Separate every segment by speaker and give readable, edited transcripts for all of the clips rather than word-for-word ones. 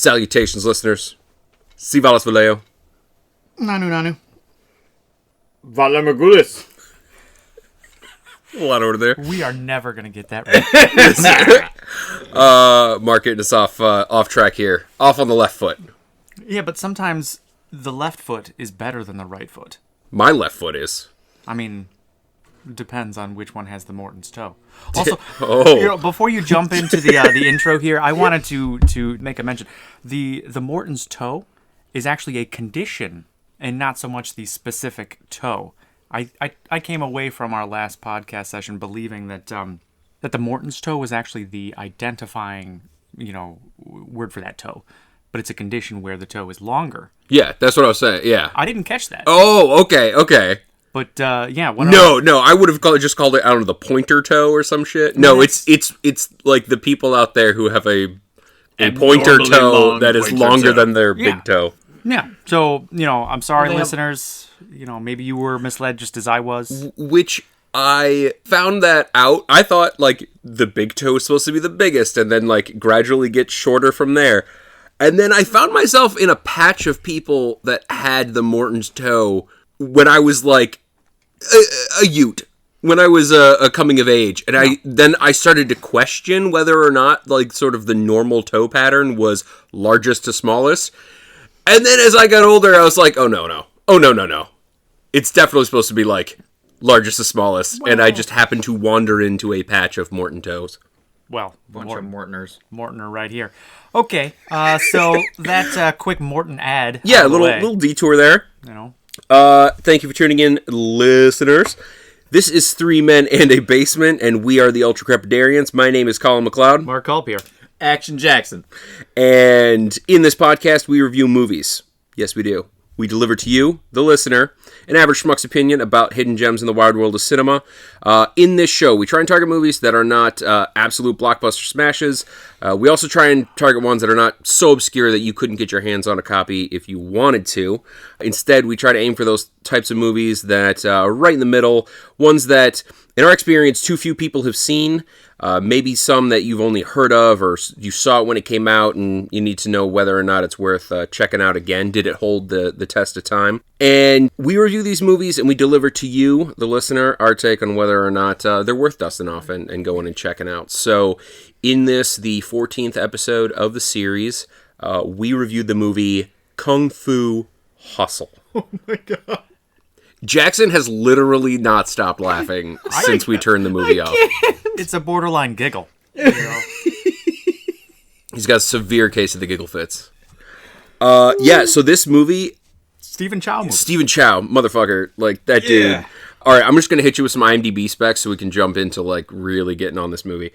Speaker 1: Salutations, listeners. Si valas valeo.
Speaker 2: Nanu.
Speaker 3: Valamagulis.
Speaker 1: A lot over there.
Speaker 2: We are never going to get that right.
Speaker 1: Mark getting us off track here. Off on the left foot.
Speaker 2: Yeah, but sometimes the left foot is better than the right foot.
Speaker 1: My left foot is.
Speaker 2: I mean, depends on which one has the Morton's toe. Also, before you jump into the intro here, I wanted to make a mention. The Morton's toe is actually a condition and not so much the specific toe. I came away from our last podcast session believing that that the Morton's toe was actually the identifying, word for that toe. But it's a condition where the toe is longer.
Speaker 1: Yeah, that's what I was saying. Yeah.
Speaker 2: I didn't catch that.
Speaker 1: Oh, okay.
Speaker 2: But yeah,
Speaker 1: no, I would have just called it, I don't know, the pointer toe or some shit. No, it's like the people out there who have a pointer toe that is longer than their big toe.
Speaker 2: Yeah. So, I'm sorry, listeners. Maybe you were misled just as I was.
Speaker 1: Which I found that out. I thought, like, the big toe was supposed to be the biggest and then, like, gradually get shorter from there. And then I found myself in a patch of people that had the Morton's toe when I was, like, a ute. When I was a coming of age. And I started to question whether or not, like, sort of the normal toe pattern was largest to smallest. And then as I got older, I was like, oh, no. It's definitely supposed to be, like, largest to smallest. Well, and I just happened to wander into a patch of Morton toes.
Speaker 2: Well,
Speaker 3: bunch of Mortoners.
Speaker 2: Mortoner right here. Okay, so that quick Morton ad.
Speaker 1: Yeah, a little detour there. Thank you for tuning in, listeners. This is Three Men and a Basement, and we are the Ultra Crepidarians. My name is Colin McLeod.
Speaker 2: Mark Culp here.
Speaker 3: Action Jackson.
Speaker 1: And in this podcast, we review movies. Yes, we do. We deliver to you, the listener, an average schmuck's opinion about hidden gems in the wide world of cinema. In this show, we try and target movies that are not absolute blockbuster smashes. We also try and target ones that are not so obscure that you couldn't get your hands on a copy if you wanted to. Instead, we try to aim for those types of movies that are right in the middle, ones that, in our experience, too few people have seen. Maybe some that you've only heard of, or you saw it when it came out and you need to know whether or not it's worth checking out again. Did it hold the test of time? And we review these movies and we deliver to you, the listener, our take on whether or not they're worth dusting off and going and checking out. So in this, the 14th episode of the series, we reviewed the movie Kung Fu Hustle.
Speaker 3: Oh my God.
Speaker 1: Jackson has literally not stopped laughing since we turned the movie off.
Speaker 2: It's a borderline giggle.
Speaker 1: He's got a severe case of the giggle fits. So this movie...
Speaker 2: Stephen Chow movie.
Speaker 1: Stephen Chow, motherfucker. Like, that dude.
Speaker 3: Yeah.
Speaker 1: All right, I'm just going to hit you with some IMDb specs so we can jump into, like, really getting on this movie.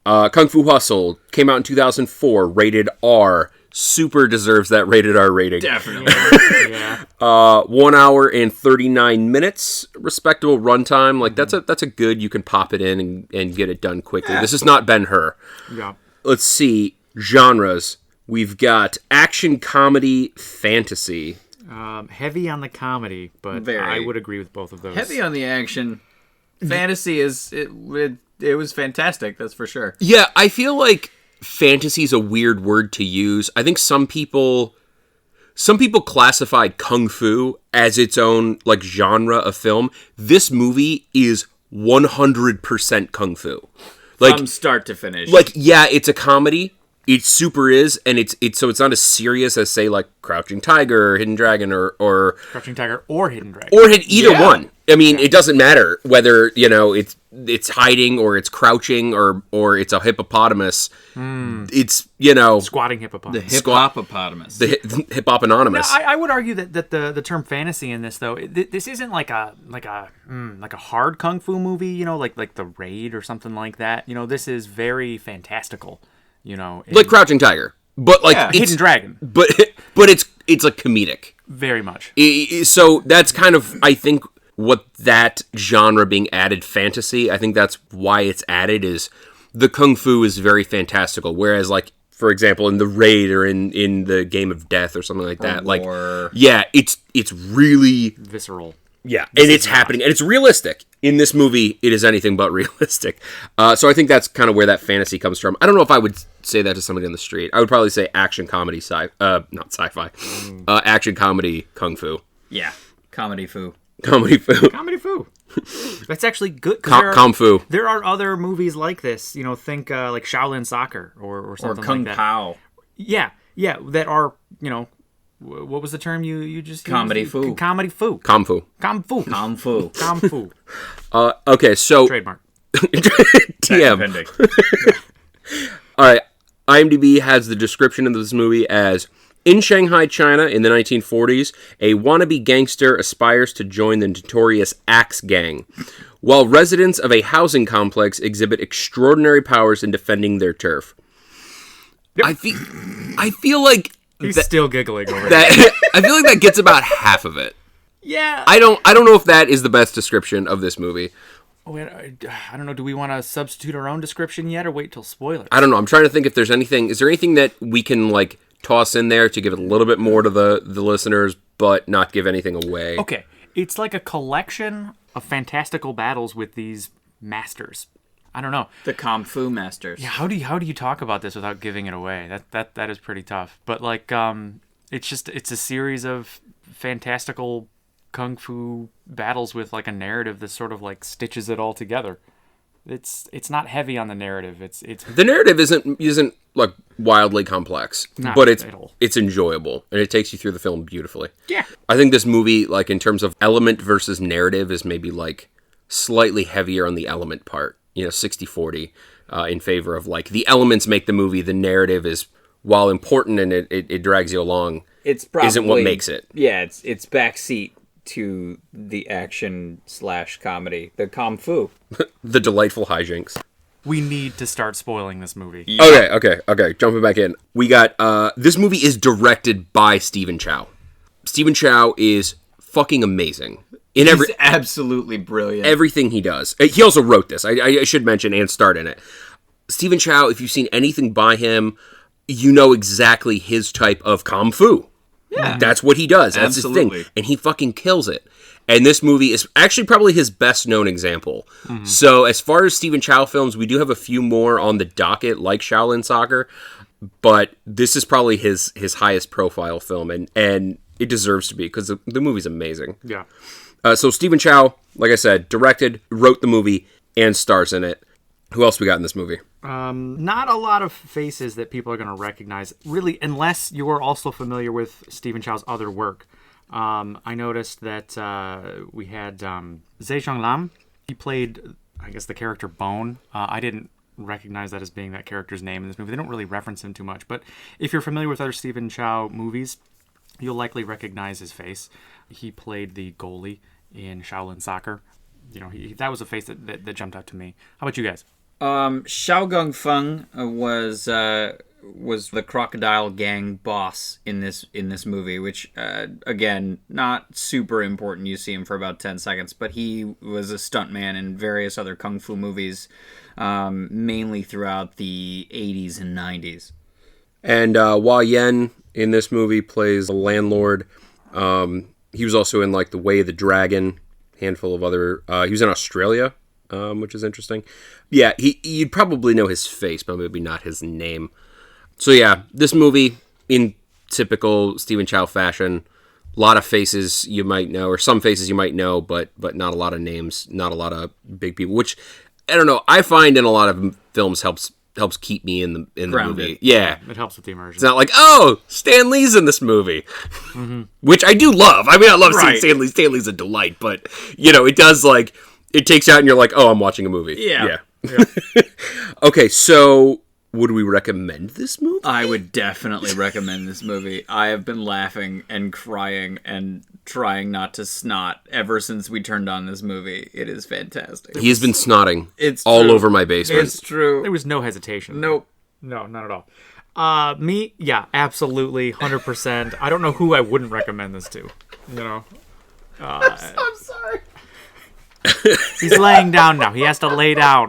Speaker 1: Kung Fu Hustle came out in 2004, rated R. Super deserves that rated R rating.
Speaker 3: Definitely.
Speaker 2: Yeah.
Speaker 1: 1 hour and 39 minutes, respectable runtime. Like, that's a good, you can pop it in and get it done quickly. Yeah. This is not Ben-Hur.
Speaker 2: Yeah.
Speaker 1: Let's see, genres. We've got action, comedy, fantasy.
Speaker 2: Heavy on the comedy, but I would agree with both of those.
Speaker 3: Heavy on the action. Fantasy it was fantastic, that's for sure.
Speaker 1: Yeah, I feel like fantasy is a weird word to use. I think some people classify kung fu as its own, like, genre of film. This movie is 100% kung fu. Like,
Speaker 3: from start to finish.
Speaker 1: Like, yeah, it's a comedy. It super is, and it's so it's not as serious as, say, like Crouching Tiger or Hidden Dragon or
Speaker 2: Crouching Tiger or Hidden Dragon.
Speaker 1: Or either one. I mean, it doesn't matter whether, it's hiding or it's crouching or it's a hippopotamus. It's,
Speaker 2: squatting hippopotamus.
Speaker 3: The hippopotamus.
Speaker 1: The hippoponymous.
Speaker 2: I would argue that the term fantasy in this, though, this isn't like a hard kung fu movie, like The Raid or something like that. This is very fantastical.
Speaker 1: Like Crouching Tiger, but like it's,
Speaker 2: Hidden Dragon,
Speaker 1: but it's like comedic,
Speaker 2: very much.
Speaker 1: So that's kind of, I think, what that genre being added, fantasy. I think that's why it's added, is the kung fu is very fantastical, whereas, like, for example, in The Raid or in the Game of Death or something like that, like, yeah, it's really
Speaker 2: visceral.
Speaker 1: Yeah, and it's happening, and it's realistic. in this movie, it is anything but realistic. So I think that's kind of where that fantasy comes from. I don't know if I would say that to somebody on the street. I would probably say action comedy, not sci-fi, action comedy, kung fu.
Speaker 3: Yeah, comedy foo.
Speaker 1: Comedy fu.
Speaker 2: Comedy foo. That's actually good.
Speaker 1: Kung fu.
Speaker 2: There are other movies like this. You know, think like Shaolin Soccer or something
Speaker 3: Kung
Speaker 2: like that.
Speaker 3: Pao.
Speaker 2: Yeah, that are, you know, what was the term you just
Speaker 3: Comedy
Speaker 2: used?
Speaker 3: foo.
Speaker 2: Comedy foo.
Speaker 1: Kung fu.
Speaker 2: Kung fu.
Speaker 3: Kung Fu.
Speaker 2: Kung fu.
Speaker 1: Okay, so
Speaker 2: Trademark.
Speaker 1: TM. All right, IMDb has the description of this movie as: in Shanghai, China, in the 1940s, a wannabe gangster aspires to join the notorious Axe Gang, while residents of a housing complex exhibit extraordinary powers in defending their turf. Yep. I feel like
Speaker 2: he's still giggling over
Speaker 1: that. I feel like that gets about half of it.
Speaker 2: Yeah.
Speaker 1: I don't know if that is the best description of this movie.
Speaker 2: Oh, I don't know. Do we want to substitute our own description yet, or wait till spoilers?
Speaker 1: I don't know. I'm trying to think if there's anything. Is there anything that we can like toss in there to give it a little bit more to the listeners, but not give anything away?
Speaker 2: Okay, it's like a collection of fantastical battles with these masters. I don't know.
Speaker 3: The Kung Fu Masters.
Speaker 2: Yeah, how do you talk about this without giving it away? That is pretty tough. But like, it's a series of fantastical kung fu battles with like a narrative that sort of like stitches it all together. It's not heavy on the narrative. It's
Speaker 1: the narrative isn't like wildly complex, but it's enjoyable and it takes you through the film beautifully.
Speaker 2: Yeah,
Speaker 1: I think this movie, like in terms of element versus narrative, is maybe like slightly heavier on the element part. 60-40 in favor of like the elements make the movie. The narrative is, while important and it drags you along,
Speaker 3: it's probably,
Speaker 1: isn't what makes it.
Speaker 3: Yeah, it's backseat to the action/comedy, the Kung Fu.
Speaker 1: The delightful hijinks.
Speaker 2: We need to start spoiling this movie.
Speaker 1: Yeah. Okay. Jumping back in. We got, this movie is directed by Stephen Chow. Stephen Chow is fucking amazing.
Speaker 3: He's absolutely brilliant.
Speaker 1: Everything he does. He also wrote this, I should mention, and starred in it. Stephen Chow, if you've seen anything by him, you know exactly his type of kung fu.
Speaker 3: Yeah.
Speaker 1: That's what he does. That's
Speaker 3: Absolutely.
Speaker 1: his thing. And he fucking kills it. And this movie is actually probably his best known example. Mm-hmm. So as far as Stephen Chow films, we do have a few more on the docket, like Shaolin Soccer, but this is probably his highest profile film, and it deserves to be, because the movie's amazing.
Speaker 2: Yeah.
Speaker 1: So Stephen Chow, like I said, directed, wrote the movie, and stars in it. Who else we got in this movie?
Speaker 2: Not a lot of faces that people are going to recognize, really, unless you are also familiar with Stephen Chow's other work. I noticed that we had Zhejiang Lam. He played, I guess, the character Bone. I didn't recognize that as being that character's name in this movie. They don't really reference him too much, but if you're familiar with other Stephen Chow movies, you'll likely recognize his face. He played the goalie in Shaolin Soccer. That was a face that jumped out to me. How about you guys?
Speaker 3: Xiao Gongfeng was the Crocodile Gang boss in this movie, which again, not super important. You see him for about 10 seconds, but he was a stuntman in various other kung fu movies, mainly throughout the 80s and 90s.
Speaker 1: And Hua Yen in this movie plays a landlord. He was also in like The Way of the Dragon, handful of other. He was in Australia, which is interesting. Yeah, you'd probably know his face, but maybe not his name. So yeah, this movie, in typical Stephen Chow fashion, a lot of faces you might know, or some faces you might know, but not a lot of names, not a lot of big people. Which, I don't know, I find in a lot of films helps keep me in the movie. Yeah.
Speaker 2: It helps with the immersion.
Speaker 1: It's not like, oh, Stan Lee's in this movie. Mm-hmm. Which I do love. I mean, I love seeing Stan Lee. Stan Lee's a delight, but, it does, like, it takes you out and you're like, oh, I'm watching a movie.
Speaker 3: Yeah.
Speaker 1: Okay, so would we recommend this movie?
Speaker 3: I would definitely recommend this movie. I have been laughing and crying and trying not to snot ever since we turned on this movie. It is fantastic.
Speaker 1: He has been snotting
Speaker 3: It's
Speaker 1: all
Speaker 3: true.
Speaker 1: over my basement.
Speaker 3: It's true.
Speaker 2: There was no hesitation.
Speaker 3: Nope.
Speaker 2: No, not at all. Me, yeah, absolutely, 100%. I don't know who I wouldn't recommend this to.
Speaker 3: I'm sorry.
Speaker 2: He's laying down now. He has to lay down.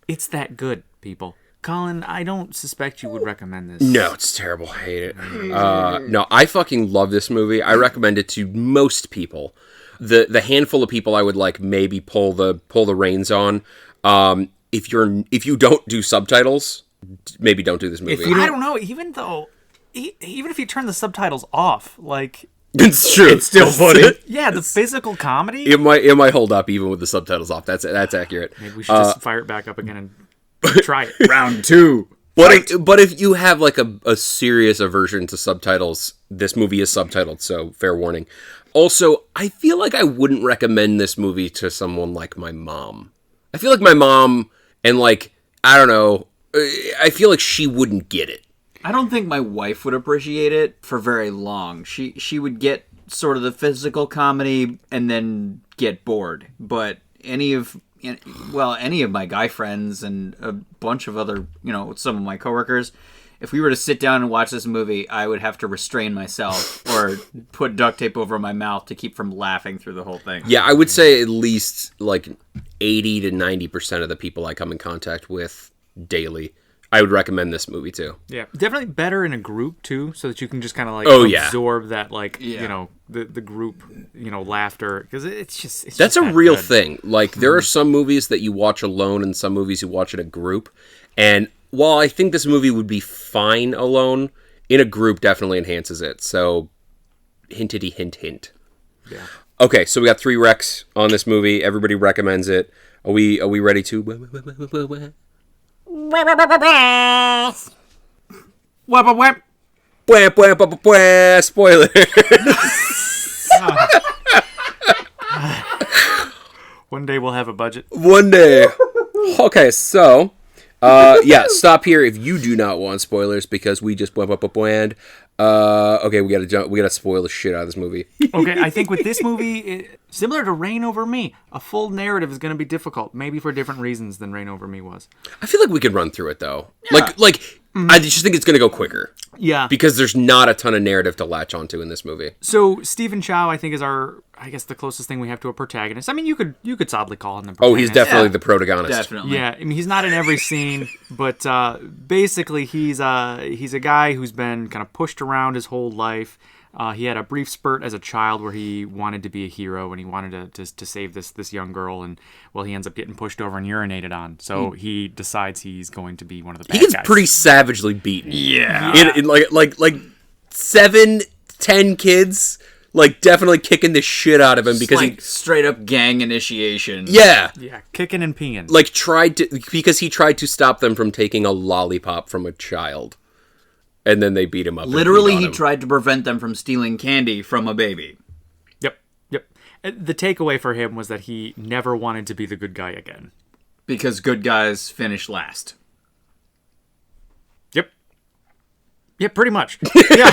Speaker 2: It's that good, people. Colin, I don't suspect you would recommend this.
Speaker 1: No, it's terrible. I hate it. No, I fucking love this movie. I recommend it to most people. The handful of people I would like maybe pull the reins on. If you don't do subtitles, maybe don't do this movie.
Speaker 2: I don't know. Even if you turn the subtitles off, like
Speaker 1: it's true,
Speaker 3: it's still funny.
Speaker 2: Yeah, the physical comedy.
Speaker 1: It might hold up even with the subtitles off. That's accurate.
Speaker 2: Maybe we should just fire it back up again and try it.
Speaker 3: Round 2.
Speaker 1: But if you have like a serious aversion to subtitles, this movie is subtitled, so fair warning. Also, I feel like I wouldn't recommend this movie to someone like my mom. I feel like my mom and like, I don't know, I feel like she wouldn't get it.
Speaker 3: I don't think my wife would appreciate it for very long. She would get sort of the physical comedy and then get bored. But any of my guy friends and a bunch of other, some of my coworkers, if we were to sit down and watch this movie, I would have to restrain myself or put duct tape over my mouth to keep from laughing through the whole thing.
Speaker 1: Yeah, I would say at least like 80 to 90% of the people I come in contact with daily, I would recommend this movie too.
Speaker 2: Yeah, definitely better in a group too, so that you can just kind of like absorb that the group laughter, because it's
Speaker 1: that's
Speaker 2: just
Speaker 1: a real
Speaker 2: good.
Speaker 1: thing. Like there are some movies that you watch alone and some movies you watch in a group, and while I think this movie would be fine alone, in a group definitely enhances it. So hintity hint.
Speaker 2: Yeah.
Speaker 1: Okay, so we got 3 recs on this movie. Everybody recommends it. Are we ready to? Spoiler.
Speaker 2: One day we'll have a budget.
Speaker 1: One day. Okay, so stop here if you do not want spoilers because we just went. Okay, we gotta spoil the shit out of this movie.
Speaker 2: Okay, I think with this movie, similar to Reign Over Me, a full narrative is going to be difficult, maybe for different reasons than Reign Over Me was.
Speaker 1: I feel like we could run through it though. Yeah. I just think it's going to go quicker.
Speaker 2: Yeah.
Speaker 1: Because there's not a ton of narrative to latch onto in this movie.
Speaker 2: So Stephen Chow, I think, is the closest thing we have to a protagonist. I mean, you could solidly call him the protagonist.
Speaker 1: Oh, he's definitely the protagonist.
Speaker 3: Definitely.
Speaker 2: Yeah, I mean, he's not in every scene, but basically he's a guy who's been kind of pushed around his whole life. He had a brief spurt as a child where he wanted to be a hero and he wanted to save this young girl, and he ends up getting pushed over and urinated on. So he decides he's going to be one of the bad guys.
Speaker 1: He gets pretty savagely beaten.
Speaker 3: Yeah.
Speaker 1: In like 7-10 kids, like definitely kicking the shit out of him because he
Speaker 3: straight up gang initiation.
Speaker 1: Yeah,
Speaker 2: kicking and peeing.
Speaker 1: Like because he tried to stop them from taking a lollipop from a child. And then they beat him up.
Speaker 3: Literally, he tried to prevent them from stealing candy from a baby.
Speaker 2: Yep. The takeaway for him was that he never wanted to be the good guy again.
Speaker 3: Because good guys finish last.
Speaker 2: Yep. Yeah, pretty much. Yeah.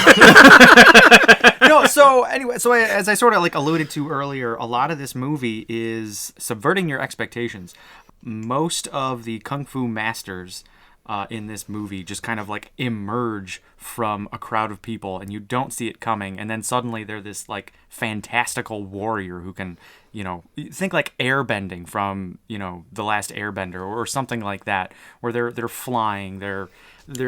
Speaker 2: So as I sort of like alluded to earlier, a lot of this movie is subverting your expectations. Most of the kung fu masters in this movie just kind of like emerge from a crowd of people and you don't see it coming, and then suddenly they're this like fantastical warrior who can, think like airbending from, The Last Airbender or something like that, where they're flying, they're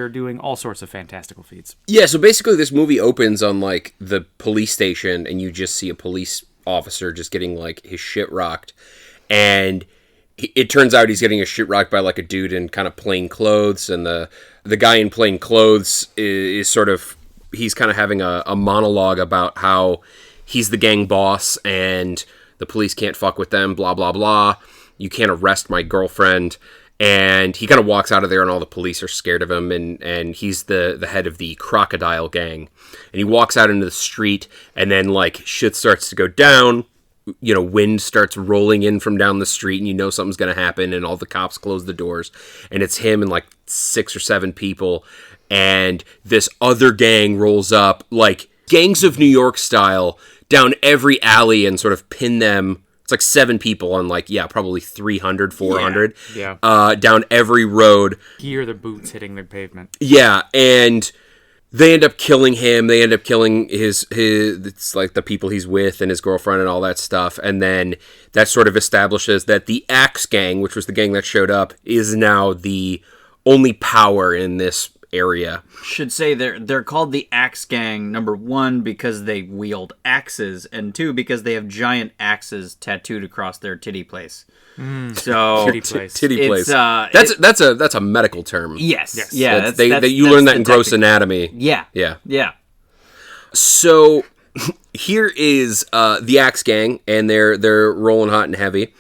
Speaker 2: doing all sorts of fantastical feats.
Speaker 1: Yeah, so basically this movie opens on like the police station and you just see a police officer just getting like his shit rocked, and it turns out he's getting his shit rocked by like a dude in kind of plain clothes, and the guy in plain clothes is sort of, he's kind of having a monologue about how he's the gang boss and the police can't fuck with them, blah, blah, blah. You can't arrest my girlfriend. And he kind of walks out of there and all the police are scared of him, and he's the head of the Crocodile gang. And he walks out into the street and then like shit starts to go down. Wind starts rolling in from down the street and something's going to happen, and all the cops close the doors, and it's him and like 6 or 7 people, and this other gang rolls up, like Gangs of New York style, down every alley and sort of pin them. It's like 7 people on like, probably 300, 400.
Speaker 2: Yeah.
Speaker 1: Down every road.
Speaker 2: Hear the boots hitting the pavement.
Speaker 1: Yeah, and they end up killing him. They end up killing his it's like the people he's with and his girlfriend and all that stuff. And then that sort of establishes that the Axe gang, which was the gang that showed up, is now the only power in this area.
Speaker 3: Should say they're called the Axe Gang, number 1, because they wield axes, and 2, because they have giant axes tattooed across their titty place. So
Speaker 2: Titty place.
Speaker 1: Titty place.
Speaker 3: It's,
Speaker 1: That's a medical term.
Speaker 3: yes. Yeah.
Speaker 1: You learn that in gross anatomy.
Speaker 3: Yeah.
Speaker 1: Yeah. So here is the Axe Gang, and they're rolling hot and heavy,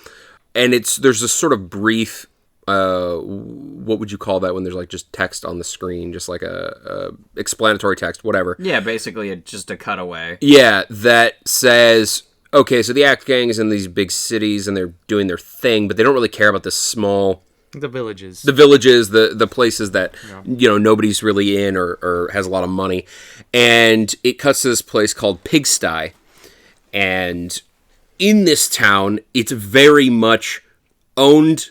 Speaker 1: and there's a sort of brief. What would you call that when there's like just text on the screen, just like a explanatory text, whatever.
Speaker 3: Yeah, basically just a cutaway.
Speaker 1: Yeah, that says, okay, so the Axe Gang is in these big cities and they're doing their thing, but they don't really care about the small...
Speaker 2: The villages,
Speaker 1: the places that, nobody's really in or has a lot of money. And it cuts to this place called Pigsty. And in this town, it's very much owned,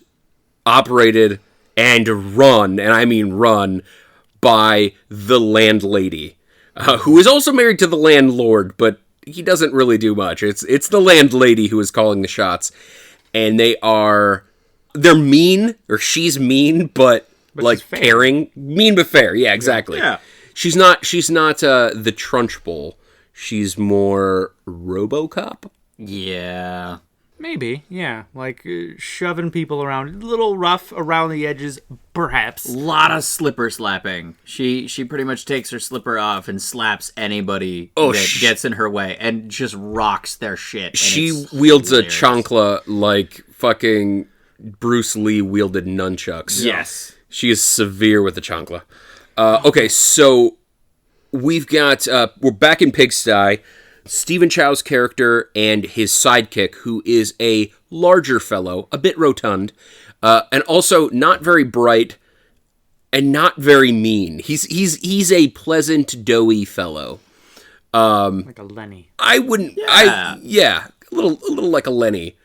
Speaker 1: operated, and run, and I mean run, by the landlady, who is also married to the landlord, but he doesn't really do much. It's the landlady who is calling the shots, and they're mean, or she's mean, but like caring, mean but fair. Yeah, exactly.
Speaker 3: Yeah.
Speaker 1: She's not the Trunchbull. She's more RoboCop.
Speaker 3: Yeah.
Speaker 2: Maybe, yeah. Like shoving people around, a little rough around the edges, perhaps.
Speaker 3: A lot of slipper slapping. She pretty much takes her slipper off and slaps anybody that gets in her way and just rocks their shit. And
Speaker 1: she wields
Speaker 3: hilarious.
Speaker 1: a chancla like fucking Bruce Lee wielded nunchucks.
Speaker 3: Yes.
Speaker 1: She is severe with the chancla. Okay, so we've got... we're back in Pigsty. Stephen Chow's character and his sidekick, who is a larger fellow, a bit rotund, and also not very bright and not very mean. He's a pleasant, doughy fellow.
Speaker 2: Like a Lenny.
Speaker 1: I wouldn't...
Speaker 3: Yeah.
Speaker 1: A little like a Lenny.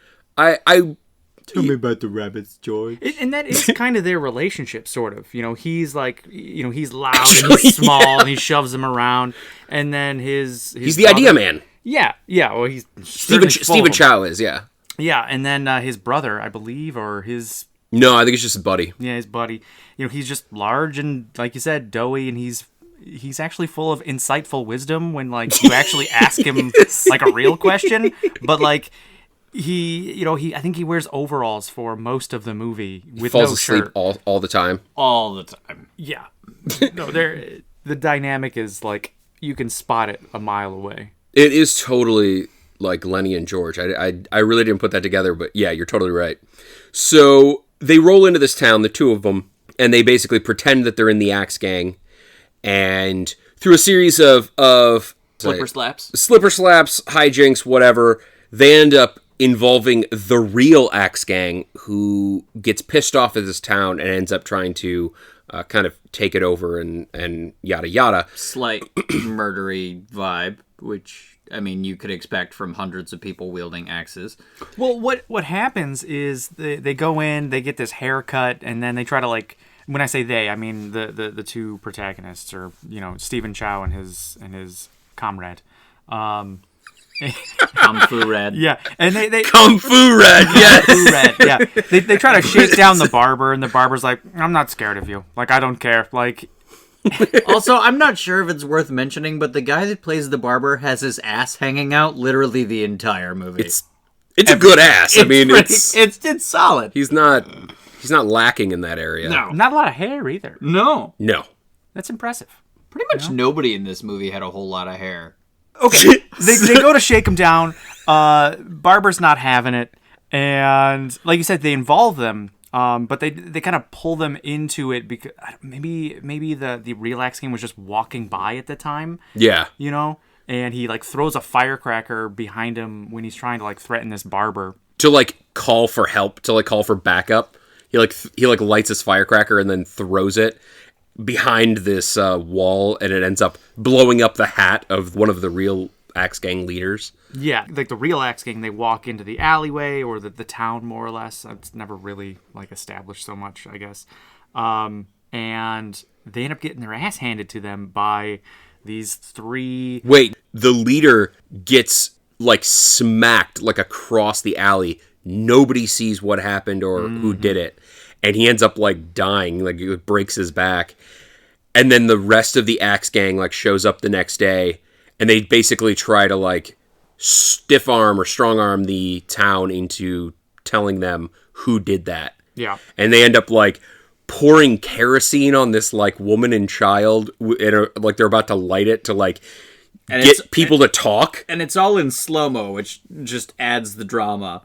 Speaker 3: Tell me about the rabbits, George.
Speaker 2: And that is kind of their relationship, sort of. He's like, he's loud and he's small and he shoves them around. And then he's
Speaker 1: the idea man.
Speaker 2: Yeah. Well, he's
Speaker 1: Stephen Chow is, yeah.
Speaker 2: Yeah, and then his brother, I believe, or his...
Speaker 1: No, I think it's just his buddy.
Speaker 2: Yeah, his buddy. He's just large and, like you said, doughy, and he's actually full of insightful wisdom when, like, you actually ask him, like, a real question. But, like... I think he wears overalls for most of the movie with
Speaker 1: falls
Speaker 2: no
Speaker 1: asleep
Speaker 2: shirt.
Speaker 1: all the time.
Speaker 3: All the time.
Speaker 2: Yeah. No, the dynamic is like you can spot it a mile away.
Speaker 1: It is totally like Lenny and George. I really didn't put that together, but yeah, you're totally right. So they roll into this town, the two of them, and they basically pretend that they're in the Axe Gang, and through a series of
Speaker 3: Slipper slaps,
Speaker 1: hijinks, whatever, they end up involving the real Axe Gang, who gets pissed off at this town and ends up trying to kind of take it over and yada yada.
Speaker 3: Slight murdery vibe, which, I mean, you could expect from hundreds of people wielding axes.
Speaker 2: Well, what happens is they go in, they get this haircut, and then they try to, like, when I say they, I mean the two protagonists, or Stephen Chow and his comrade.
Speaker 3: Kung Fu Red.
Speaker 2: Yeah, and they
Speaker 1: Kung Fu Red, yes.
Speaker 2: Kung Fu Red, yeah. They try to shake down the barber, and the barber's like, "I'm not scared of you. Like, I don't care." Like,
Speaker 3: also, I'm not sure if it's worth mentioning, but the guy that plays the barber has his ass hanging out literally the entire movie.
Speaker 1: It's a good ass. I mean,
Speaker 3: it's solid.
Speaker 1: He's not lacking in that area.
Speaker 3: No,
Speaker 2: not a lot of hair either.
Speaker 3: No.
Speaker 2: That's impressive.
Speaker 3: Pretty much nobody in this movie had a whole lot of hair.
Speaker 2: Okay, they go to shake him down. Barber's not having it, and like you said, they involve them. But they kind of pull them into it because maybe the real Axe Gang was just walking by at the time.
Speaker 1: Yeah,
Speaker 2: and he like throws a firecracker behind him when he's trying to like threaten this barber
Speaker 1: to like call for help, to like call for backup. He lights his firecracker and then throws it behind this wall, and it ends up blowing up the hat of one of the real Axe Gang leaders.
Speaker 2: Yeah, like the real Axe Gang, they walk into the alleyway or the town, more or less. It's never really like established so much, I guess. And they end up getting their ass handed to them by these three...
Speaker 1: Wait, the leader gets like smacked like across the alley. Nobody sees what happened or who did it. And he ends up like dying, like it breaks his back. And then the rest of the Axe Gang, like, shows up the next day, and they basically try to, like, stiff arm or strong arm the town into telling them who did that.
Speaker 2: Yeah.
Speaker 1: And they end up, like, pouring kerosene on this, like, woman and child, like, they're about to light it to, like, get people to talk.
Speaker 3: And it's all in slow-mo, which just adds the drama.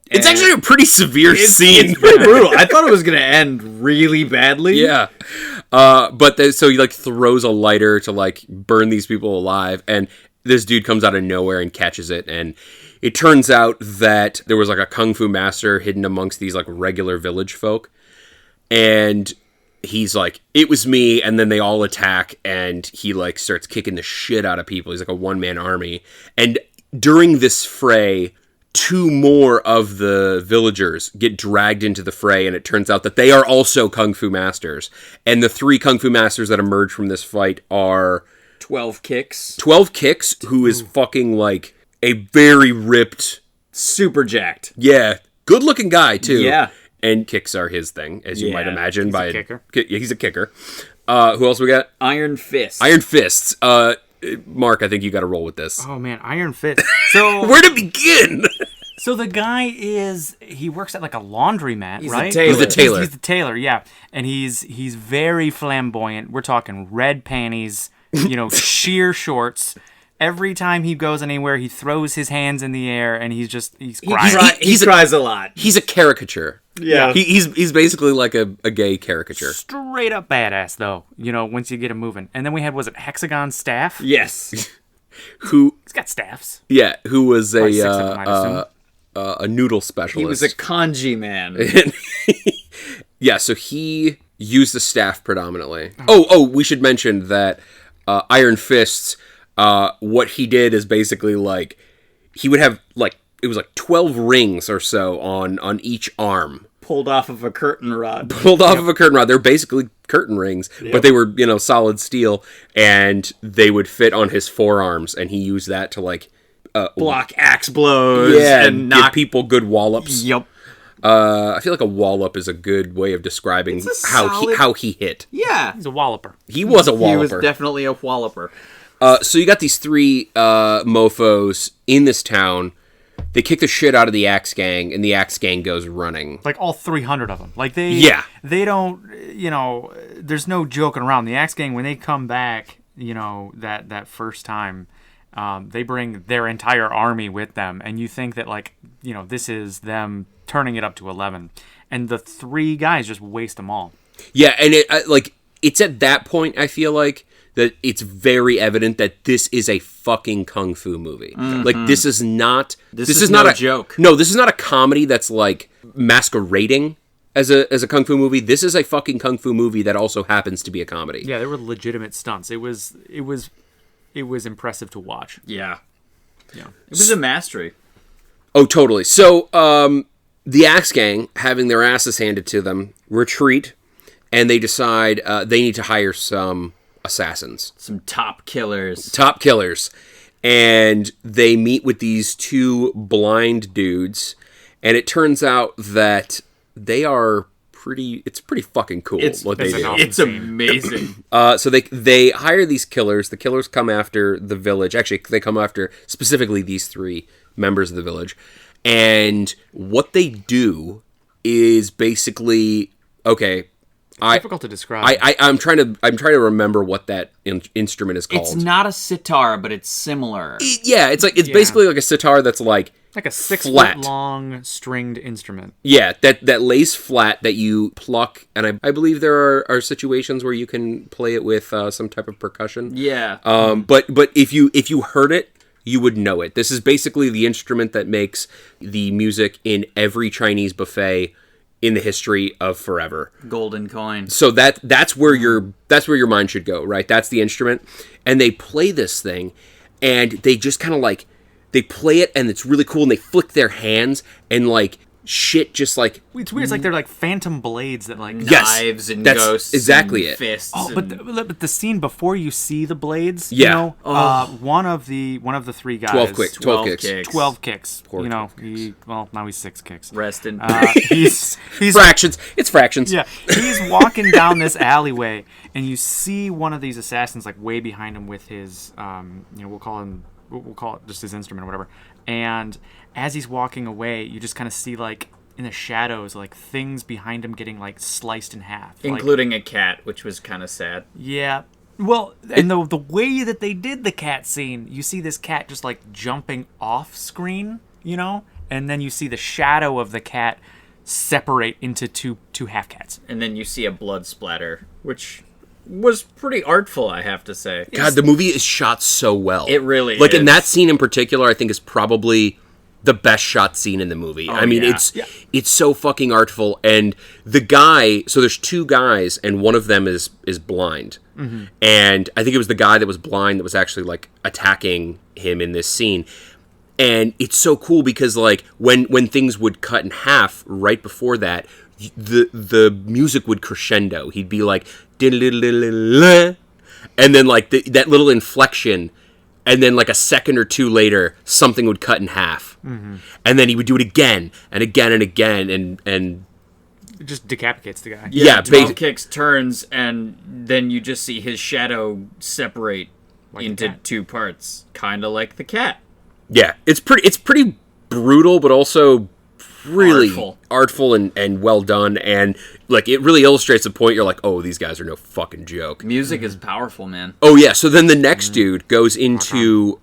Speaker 1: It's actually a pretty severe scene.
Speaker 3: It's pretty brutal. I thought it was going to end really badly.
Speaker 1: Yeah. So he, like, throws a lighter to, like, burn these people alive, and this dude comes out of nowhere and catches it, and it turns out that there was, like, a kung fu master hidden amongst these, like, regular village folk, and he's like, it was me, and then they all attack, and he, like, starts kicking the shit out of people. He's like a one-man army, and during this fray, 2 more of the villagers get dragged into the fray, and it turns out that they are also kung fu masters, and the 3 kung fu masters that emerge from this fight are
Speaker 3: 12 Kicks.
Speaker 1: 12 Kicks, who is fucking, like, a very ripped...
Speaker 3: Super jacked.
Speaker 1: Yeah. Good-looking guy, too.
Speaker 3: Yeah.
Speaker 1: And kicks are his thing, as you might imagine.
Speaker 2: He's a kicker.
Speaker 1: He's a kicker. Who else we got?
Speaker 3: Iron Fist.
Speaker 1: Iron Fists. Mark, I think you got to roll with this.
Speaker 2: Oh, man, Iron Fist. So
Speaker 1: Where to begin?
Speaker 2: So the guy he works at, like, a laundromat, right?
Speaker 1: He's the tailor.
Speaker 2: He's the tailor, yeah. And he's very flamboyant. We're talking red panties, sheer shorts. Every time he goes anywhere, he throws his hands in the air, and he's crying.
Speaker 3: He cries a lot.
Speaker 1: He's a caricature.
Speaker 3: Yeah.
Speaker 1: He's basically like a gay caricature.
Speaker 2: Straight up badass, though, once you get him moving. And then we had, was it Hexagon Staff?
Speaker 3: Yes.
Speaker 1: He's
Speaker 2: got staffs.
Speaker 1: Yeah, who was
Speaker 2: Probably 6 of them, I'd assume.
Speaker 1: A noodle specialist.
Speaker 3: He was a kanji man.
Speaker 1: Yeah, so he used the staff predominantly. Oh, we should mention that Iron Fists, what he did is basically, like, he would have, like, it was like 12 rings or so on each arm.
Speaker 3: Pulled off of a curtain rod.
Speaker 1: They're basically curtain rings, but they were, solid steel, and they would fit on his forearms, and he used that to, like...
Speaker 3: block axe blows and knock
Speaker 1: give people good wallops.
Speaker 3: Yep.
Speaker 1: I feel like a wallop is a good way of describing how he hit.
Speaker 3: Yeah.
Speaker 2: He's a walloper.
Speaker 1: He was a walloper.
Speaker 3: He was definitely a walloper.
Speaker 1: So you got these 3 mofos in this town. They kick the shit out of the Axe Gang, and the Axe Gang goes running.
Speaker 2: Like, all 300 of them. Like, they don't, there's no joking around. The Axe Gang, when they come back, that first time, they bring their entire army with them, and you think that, like, this is them turning it up to 11, and the 3 guys just waste them all.
Speaker 1: Yeah, and it's at that point, I feel like, that it's very evident that this is a fucking kung fu movie. Mm-hmm. Like, this is not a
Speaker 3: joke.
Speaker 1: No, this is not a comedy that's, like, masquerading as a kung fu movie. This is a fucking kung fu movie that also happens to be a comedy.
Speaker 2: Yeah, they were legitimate stunts. It was impressive to watch.
Speaker 3: Yeah. It was a mastery.
Speaker 1: Oh, totally. So, the Axe Gang, having their asses handed to them, retreat, and they decide they need to hire some assassins.
Speaker 3: Some top killers.
Speaker 1: And they meet with these 2 blind dudes, and it turns out that they are it's pretty fucking cool what they do.
Speaker 3: It's amazing.
Speaker 1: So they hire these killers. The killers come after the village. Actually, they come after specifically these 3 members of the village. And what they do is basically, okay,
Speaker 2: difficult to describe.
Speaker 1: I'm trying to remember what that instrument is called.
Speaker 3: It's not a sitar, but it's similar.
Speaker 1: It's basically like a sitar that's like
Speaker 2: a 6 foot long stringed instrument.
Speaker 1: Yeah, that lays flat that you pluck, and I believe there are situations where you can play it with some type of percussion.
Speaker 3: Yeah.
Speaker 1: But if you heard it, you would know it. This is basically the instrument that makes the music in every Chinese buffet in the history of forever.
Speaker 3: Golden coin.
Speaker 1: So that's where your mind should go, right? That's the instrument. And they play this thing, and they just kind of like, they play it, and it's really cool, and they flick their hands, and like shit just like...
Speaker 2: It's weird. It's like they're like phantom blades that like...
Speaker 3: Knives and
Speaker 1: that's
Speaker 3: ghosts
Speaker 1: exactly
Speaker 3: and
Speaker 1: it.
Speaker 3: fists.
Speaker 2: Oh, but the scene before you see the blades,
Speaker 1: Yeah.
Speaker 2: you know, one of the 3 guys...
Speaker 1: 12 kicks.
Speaker 2: 12 kicks.
Speaker 1: Poor
Speaker 2: you know, now he's 6 kicks.
Speaker 3: Rest in
Speaker 2: He's
Speaker 1: Fractions. It's fractions.
Speaker 2: Yeah, he's walking down this alleyway, and you see one of these assassins like way behind him with his, we'll call it just his instrument or whatever. And as he's walking away, you just kind of see like in the shadows, like things behind him getting like sliced in half,
Speaker 3: including a cat, which was kind of sad.
Speaker 2: Yeah. Well, and the way that they did the cat scene, you see this cat just like jumping off screen, you know, and then you see the shadow of the cat separate into two half cats,
Speaker 3: and then you see a blood splatter, which was pretty artful, I have to say.
Speaker 1: God, the movie is shot so well.
Speaker 3: It really
Speaker 1: like
Speaker 3: is.
Speaker 1: in that scene in particular, I think is probably the best shot scene in the movie. I mean, it's so fucking artful. And the guy, so there's 2 guys, and one of them is blind. Mm-hmm. And I think it was the guy that was blind that was actually like attacking him in this scene. And it's so cool because like when things would cut in half right before that, the music would crescendo. He'd be like, and then like that little inflection, and then like a second or 2 later, something would cut in half, and then he would do it again and again and again, and
Speaker 2: it just decapitates the guy.
Speaker 1: Yeah,
Speaker 3: 12 kicks, turns, and then you just see his shadow separate into 2 parts, kind of like the cat.
Speaker 1: Yeah, it's pretty brutal, but also really artful and well done, and like it really illustrates the point. You're like, oh, these guys are no fucking joke.
Speaker 3: Music is powerful, man.
Speaker 1: Oh yeah, so then the next dude goes into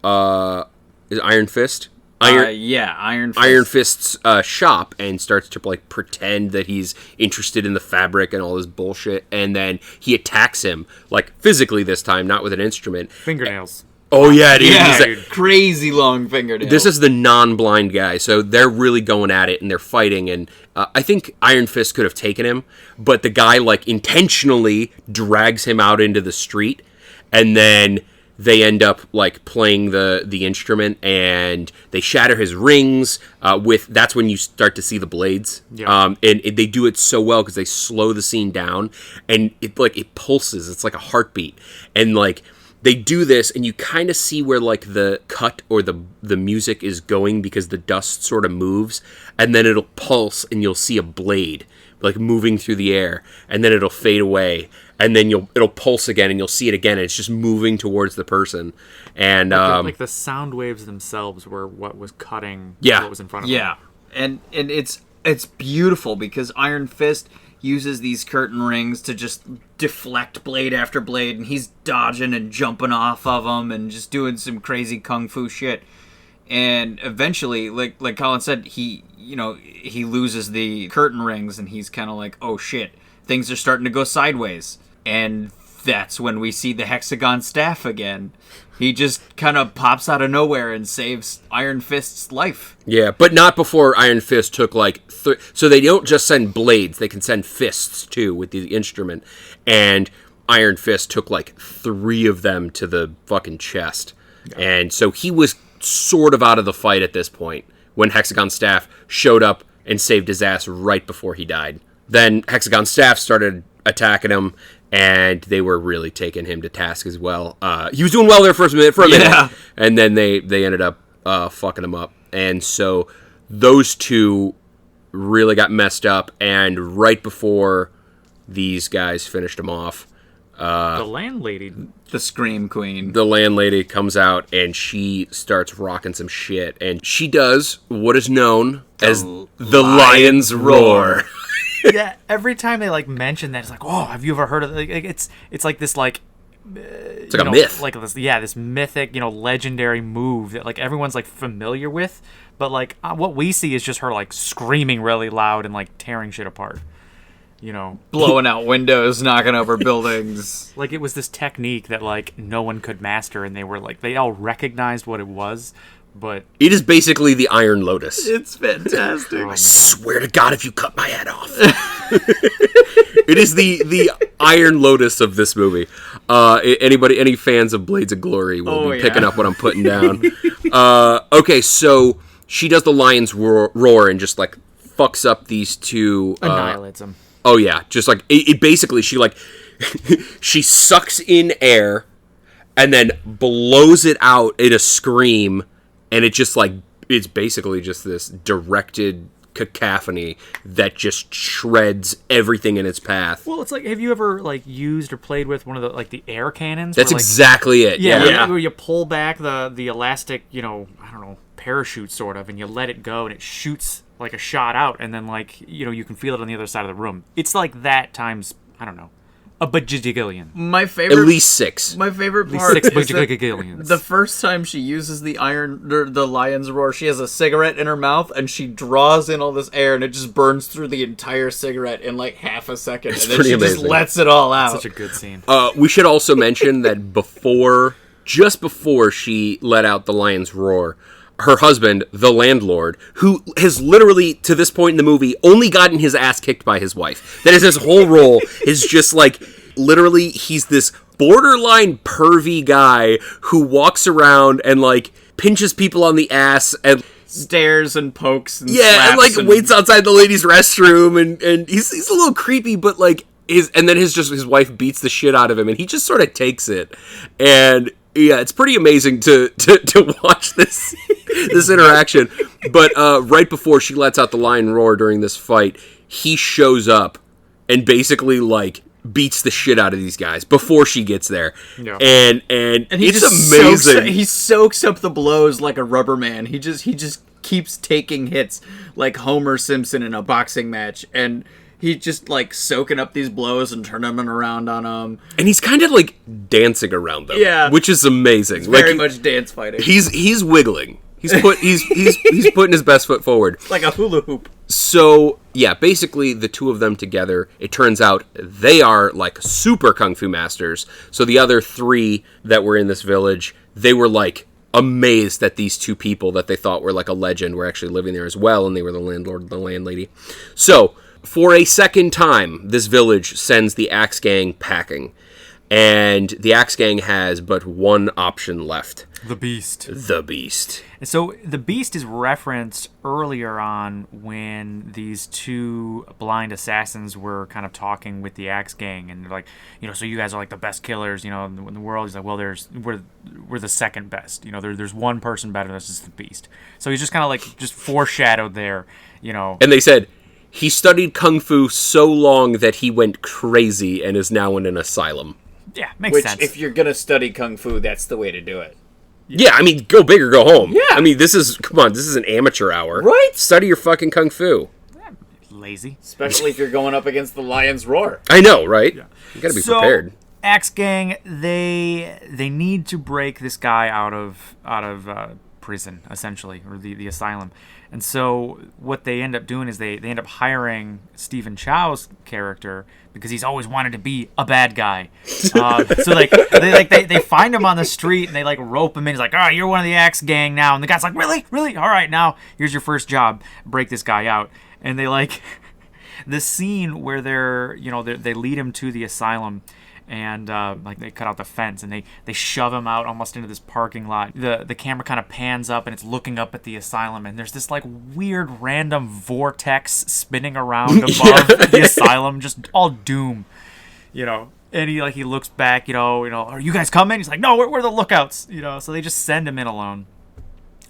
Speaker 1: is Iron Fist? Iron Fist's shop and starts to like pretend that he's interested in the fabric and all this bullshit, and then he attacks him like physically this time, not with an instrument.
Speaker 2: Fingernails.
Speaker 1: Oh yeah, dude.
Speaker 3: Yeah, crazy long fingernails.
Speaker 1: This is the non-blind guy, so they're really going at it and they're fighting. And I think Iron Fist could have taken him, but the guy like intentionally drags him out into the street, and then they end up like playing the instrument, and they shatter his rings. That's when you start to see the blades.
Speaker 2: Yeah.
Speaker 1: And they do it so well because they slow the scene down, and it pulses. It's like a heartbeat, and like. They do this, and you kind of see where, like, the cut or the music is going because the dust sort of moves, and then it'll pulse, and you'll see a blade, like, moving through the air, and then it'll fade away, and then it'll pulse again, and you'll see it again, and it's just moving towards the person. And,
Speaker 2: like the sound waves themselves were what was cutting what was in front of them.
Speaker 3: Yeah, and it's beautiful because Iron Fist uses these curtain rings to just deflect blade after blade, and he's dodging and jumping off of them and just doing some crazy kung fu shit. And eventually, like Colin said, he loses the curtain rings, and he's kind of like, oh shit, things are starting to go sideways. And that's when we see the hexagon staff again. He just kind of pops out of nowhere and saves Iron Fist's life.
Speaker 1: Yeah, but not before Iron Fist took like... so they don't just send blades, they can send fists too with the instrument. And Iron Fist took like 3 of them to the fucking chest. Yeah. And so he was sort of out of the fight at this point when Hexagon Staff showed up and saved his ass right before he died. Then Hexagon Staff started attacking him, and they were really taking him to task as well. He was doing well there for a minute, and then they ended up fucking him up. And so those 2 really got messed up, and right before these guys finished him off,
Speaker 2: the landlady,
Speaker 3: the Scream Queen,
Speaker 1: the landlady comes out, and she starts rocking some shit, and she does what is known as the Lion's Roar.
Speaker 2: Yeah, every time they like mention that, it's like, oh, have you ever heard of it? Like, it's like this like
Speaker 1: it's like a myth,
Speaker 2: like this mythic, legendary move that like everyone's like familiar with, but like what we see is just her like screaming really loud and like tearing shit apart,
Speaker 3: blowing out windows, knocking over buildings.
Speaker 2: Like it was this technique that like no one could master, and they all recognized what it was. But
Speaker 1: it is basically the Iron Lotus.
Speaker 3: It's fantastic.
Speaker 1: I swear to God, if you cut my head off. It is the Iron Lotus of this movie. Any fans of Blades of Glory will be picking up what I'm putting down. Okay, so she does the Lion's Roar and just like fucks up these two.
Speaker 2: Annihilates them.
Speaker 1: Oh yeah, just like it basically she like she sucks in air and then blows it out in a scream, and it just like it's basically just this directed cacophony that just shreds everything in its path.
Speaker 2: Well, it's like, have you ever like used or played with one of the like the air cannons?
Speaker 1: That's
Speaker 2: where, like,
Speaker 1: exactly it. Yeah.
Speaker 2: Where you pull back the elastic, I don't know, parachute sort of, and you let it go, and it shoots like a shot out, and then like you can feel it on the other side of the room. It's like that times, I don't know, a bajillion.
Speaker 3: My favorite,
Speaker 1: at least 6.
Speaker 3: My favorite part
Speaker 2: Six
Speaker 3: is
Speaker 2: bajillions.
Speaker 3: the first time she uses the lion's roar, she has a cigarette in her mouth and she draws in all this air, and it just burns through the entire cigarette in like half a second,
Speaker 1: It's
Speaker 3: and then
Speaker 1: pretty
Speaker 3: she
Speaker 1: amazing.
Speaker 3: just lets it all out.
Speaker 2: Such a good scene.
Speaker 1: We should also mention that just before she let out the lion's roar, her husband, the landlord, who has literally, to this point in the movie, only gotten his ass kicked by his wife. That is his whole role, is just like, literally, he's this borderline pervy guy who walks around and, like, pinches people on the ass and
Speaker 3: Stares and pokes and
Speaker 1: yeah,
Speaker 3: slaps
Speaker 1: and, like, waits outside the ladies' restroom, and he's a little creepy, but, like, and then his wife beats the shit out of him, and he just sort of takes it, and yeah, it's pretty amazing to watch this interaction. But right before she lets out the lion roar during this fight, he shows up and basically like beats the shit out of these guys before she gets there.
Speaker 2: Yeah.
Speaker 1: And
Speaker 3: he
Speaker 1: it's
Speaker 3: just
Speaker 1: amazing.
Speaker 3: He soaks up the blows like a rubber man. He just keeps taking hits like Homer Simpson in a boxing match, and he's just like soaking up these blows and turning them around on them.
Speaker 1: And he's kind of like dancing around them,
Speaker 3: yeah,
Speaker 1: which is amazing.
Speaker 3: It's very much dance fighting.
Speaker 1: He's wiggling. He's putting his best foot forward.
Speaker 3: It's like a hula hoop.
Speaker 1: So, yeah, basically the two of them together, it turns out they are like super kung fu masters. So the other 3 that were in this village, they were like amazed that these 2 people that they thought were like a legend were actually living there as well, and they were the landlord and the landlady. So, for a second time, this village sends the Axe Gang packing. And the Axe Gang has but one option left.
Speaker 2: The Beast.
Speaker 1: The Beast.
Speaker 2: And so the Beast is referenced earlier on when these 2 blind assassins were kind of talking with the Axe Gang, and they're like, so you guys are like the best killers, in the world. He's like, well, we're the second best. There's one person better. That's just the Beast. So he's just kind of like just foreshadowed there.
Speaker 1: And they said he studied kung fu so long that he went crazy and is now in an asylum.
Speaker 2: Yeah, makes sense.
Speaker 3: Which, if you're gonna study kung fu, that's the way to do it.
Speaker 1: Yeah, I mean, go big or go home.
Speaker 3: Yeah.
Speaker 1: I mean, this is an amateur hour.
Speaker 3: Right?
Speaker 1: Study your fucking kung fu.
Speaker 2: Lazy.
Speaker 3: Especially if you're going up against the lion's roar.
Speaker 1: I know, right? Yeah. You gotta be prepared.
Speaker 2: Axe Gang, they need to break this guy out of prison, essentially, or the asylum. And so what they end up doing is they end up hiring Stephen Chow's character because he's always wanted to be a bad guy. So they find him on the street and they like rope him in. He's like, all right, you're one of the Axe Gang now. And the guy's like, really? All right, now here's your first job. Break this guy out. And they like the scene where they lead him to the asylum. And like they cut out the fence and they shove him out almost into this parking lot. The camera kind of pans up and it's looking up at the asylum, and there's this like weird random vortex spinning around above the asylum, just all doom, And he looks back, are you guys coming? He's like, no, we're the lookouts, So they just send him in alone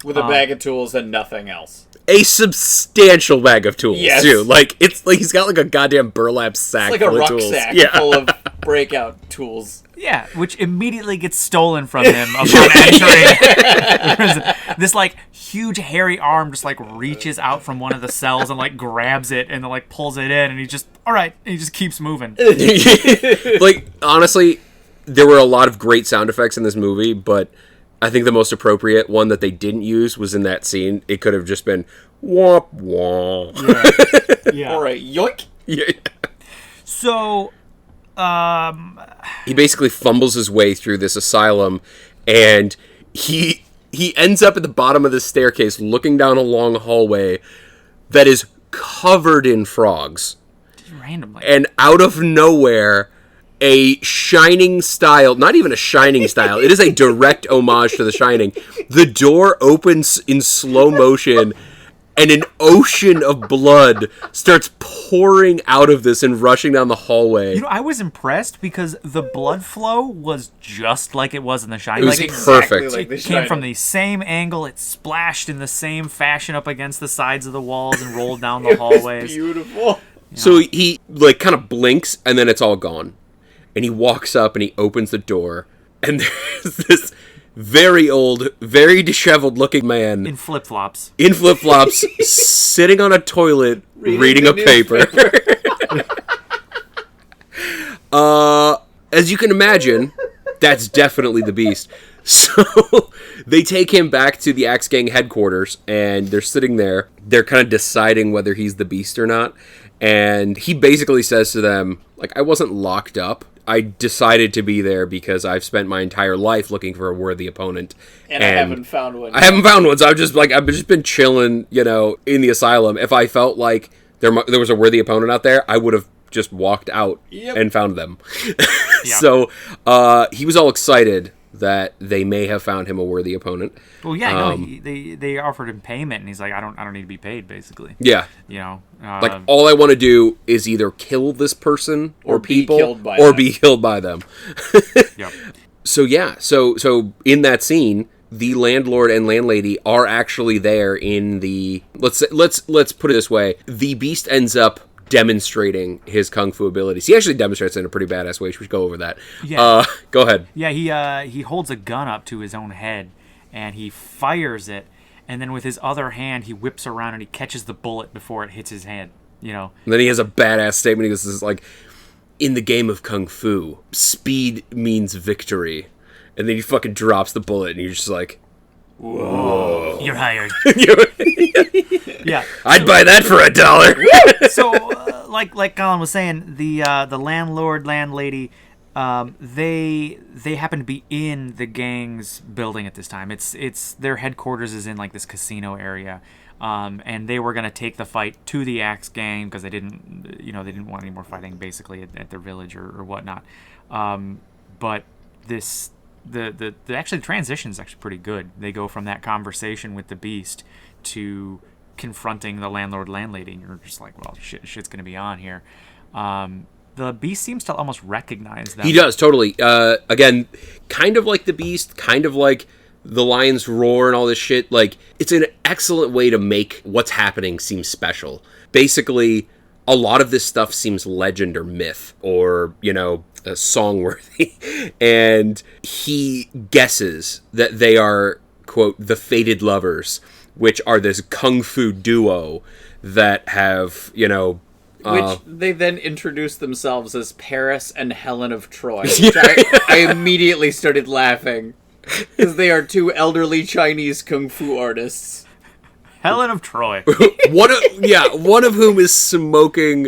Speaker 3: with a bag of tools and nothing else.
Speaker 1: A substantial bag of tools, too. Like, it's like he's got like a goddamn burlap sack
Speaker 3: full of tools. It's like a rucksack full of breakout tools.
Speaker 2: Yeah, which immediately gets stolen from him upon entering. This like huge hairy arm just like reaches out from one of the cells and like grabs it and then like pulls it in, and he just he just keeps moving.
Speaker 1: Like, honestly, there were a lot of great sound effects in this movie, but I think the most appropriate one that they didn't use was in that scene. It could have just been womp womp.
Speaker 3: Yeah. All right, yoink.
Speaker 1: Yeah.
Speaker 2: So,
Speaker 1: he basically fumbles his way through this asylum, and he ends up at the bottom of the staircase, looking down a long hallway that is covered in frogs.
Speaker 2: Just randomly.
Speaker 1: And out of nowhere, a Shining style, not even a Shining style, it is a direct homage to The Shining. The door opens in slow motion, and an ocean of blood starts pouring out of this and rushing down the hallway.
Speaker 2: You know, I was impressed because the blood flow was just like it was in The Shining.
Speaker 1: It was
Speaker 2: like
Speaker 1: perfect.
Speaker 3: Like The
Speaker 2: It came
Speaker 3: Shining.
Speaker 2: from the same angle. It splashed in the same fashion up against the sides of the walls and rolled down the hallways.
Speaker 3: Beautiful.
Speaker 1: So he like kind of blinks and then it's all gone. And he walks up and he opens the door and there's this very old, very disheveled looking man
Speaker 2: In flip-flops.
Speaker 1: sitting on a toilet reading a paper. As you can imagine, that's definitely the Beast. So they take him back to the Axe Gang headquarters and they're sitting there. They're kind of deciding whether he's the Beast or not. And he basically says to them, like, I wasn't locked up. I decided to be there because I've spent my entire life looking for a worthy opponent.
Speaker 3: And I haven't found one.
Speaker 1: I haven't found one, so I've just been chilling, you know, in the asylum. If I felt like there was a worthy opponent out there, I would have just walked out and found them. So he was all excited that they may have found him a worthy opponent.
Speaker 2: Well, yeah, they offered him payment, and he's like, I don't need to be paid, basically.
Speaker 1: Yeah.
Speaker 2: You know,
Speaker 1: Like, all I want to do is either kill this person or people, be killed by them.
Speaker 2: Yep.
Speaker 1: So yeah, so in that scene, the landlord and landlady are actually there in the let's put it this way: the Beast ends up demonstrating his kung fu abilities. He actually demonstrates it in a pretty badass way. We should go over that.
Speaker 2: Yeah.
Speaker 1: Go ahead.
Speaker 2: Yeah, he holds a gun up to his own head, and he fires it, and then with his other hand, he whips around and he catches the bullet before it hits his head. You know.
Speaker 1: And then he has a badass statement. He goes, "This is like in the game of kung fu, speed means victory." And then he fucking drops the bullet, and you're just like, "Whoa,
Speaker 2: You're hired." Yeah.
Speaker 1: I'd buy that for $1.
Speaker 2: So, like Colin was saying, the landlord, landlady, they happen to be in the gang's building at this time. It's their headquarters is in like this casino area, and they were gonna take the fight to the Axe Gang because they didn't want any more fighting basically at their village or whatnot. But this. The actually transition is actually pretty good. They go from that conversation with the Beast to confronting the landlord landlady, and you're just like, well, shit's gonna be on here. The Beast seems to almost recognize them.
Speaker 1: He does, totally. Again, kind of like the Beast, kind of like the lion's roar and all this shit. Like, it's an excellent way to make what's happening seem special. Basically, a lot of this stuff seems legend or myth or, you know, song-worthy. And he guesses that they are, quote, the fated lovers, which are this kung fu duo that have, you know...
Speaker 3: Which they then introduced themselves as Paris and Helen of Troy. Which I immediately started laughing. Because they are two elderly Chinese kung fu artists.
Speaker 2: Helen of Troy.
Speaker 1: one of whom is smoking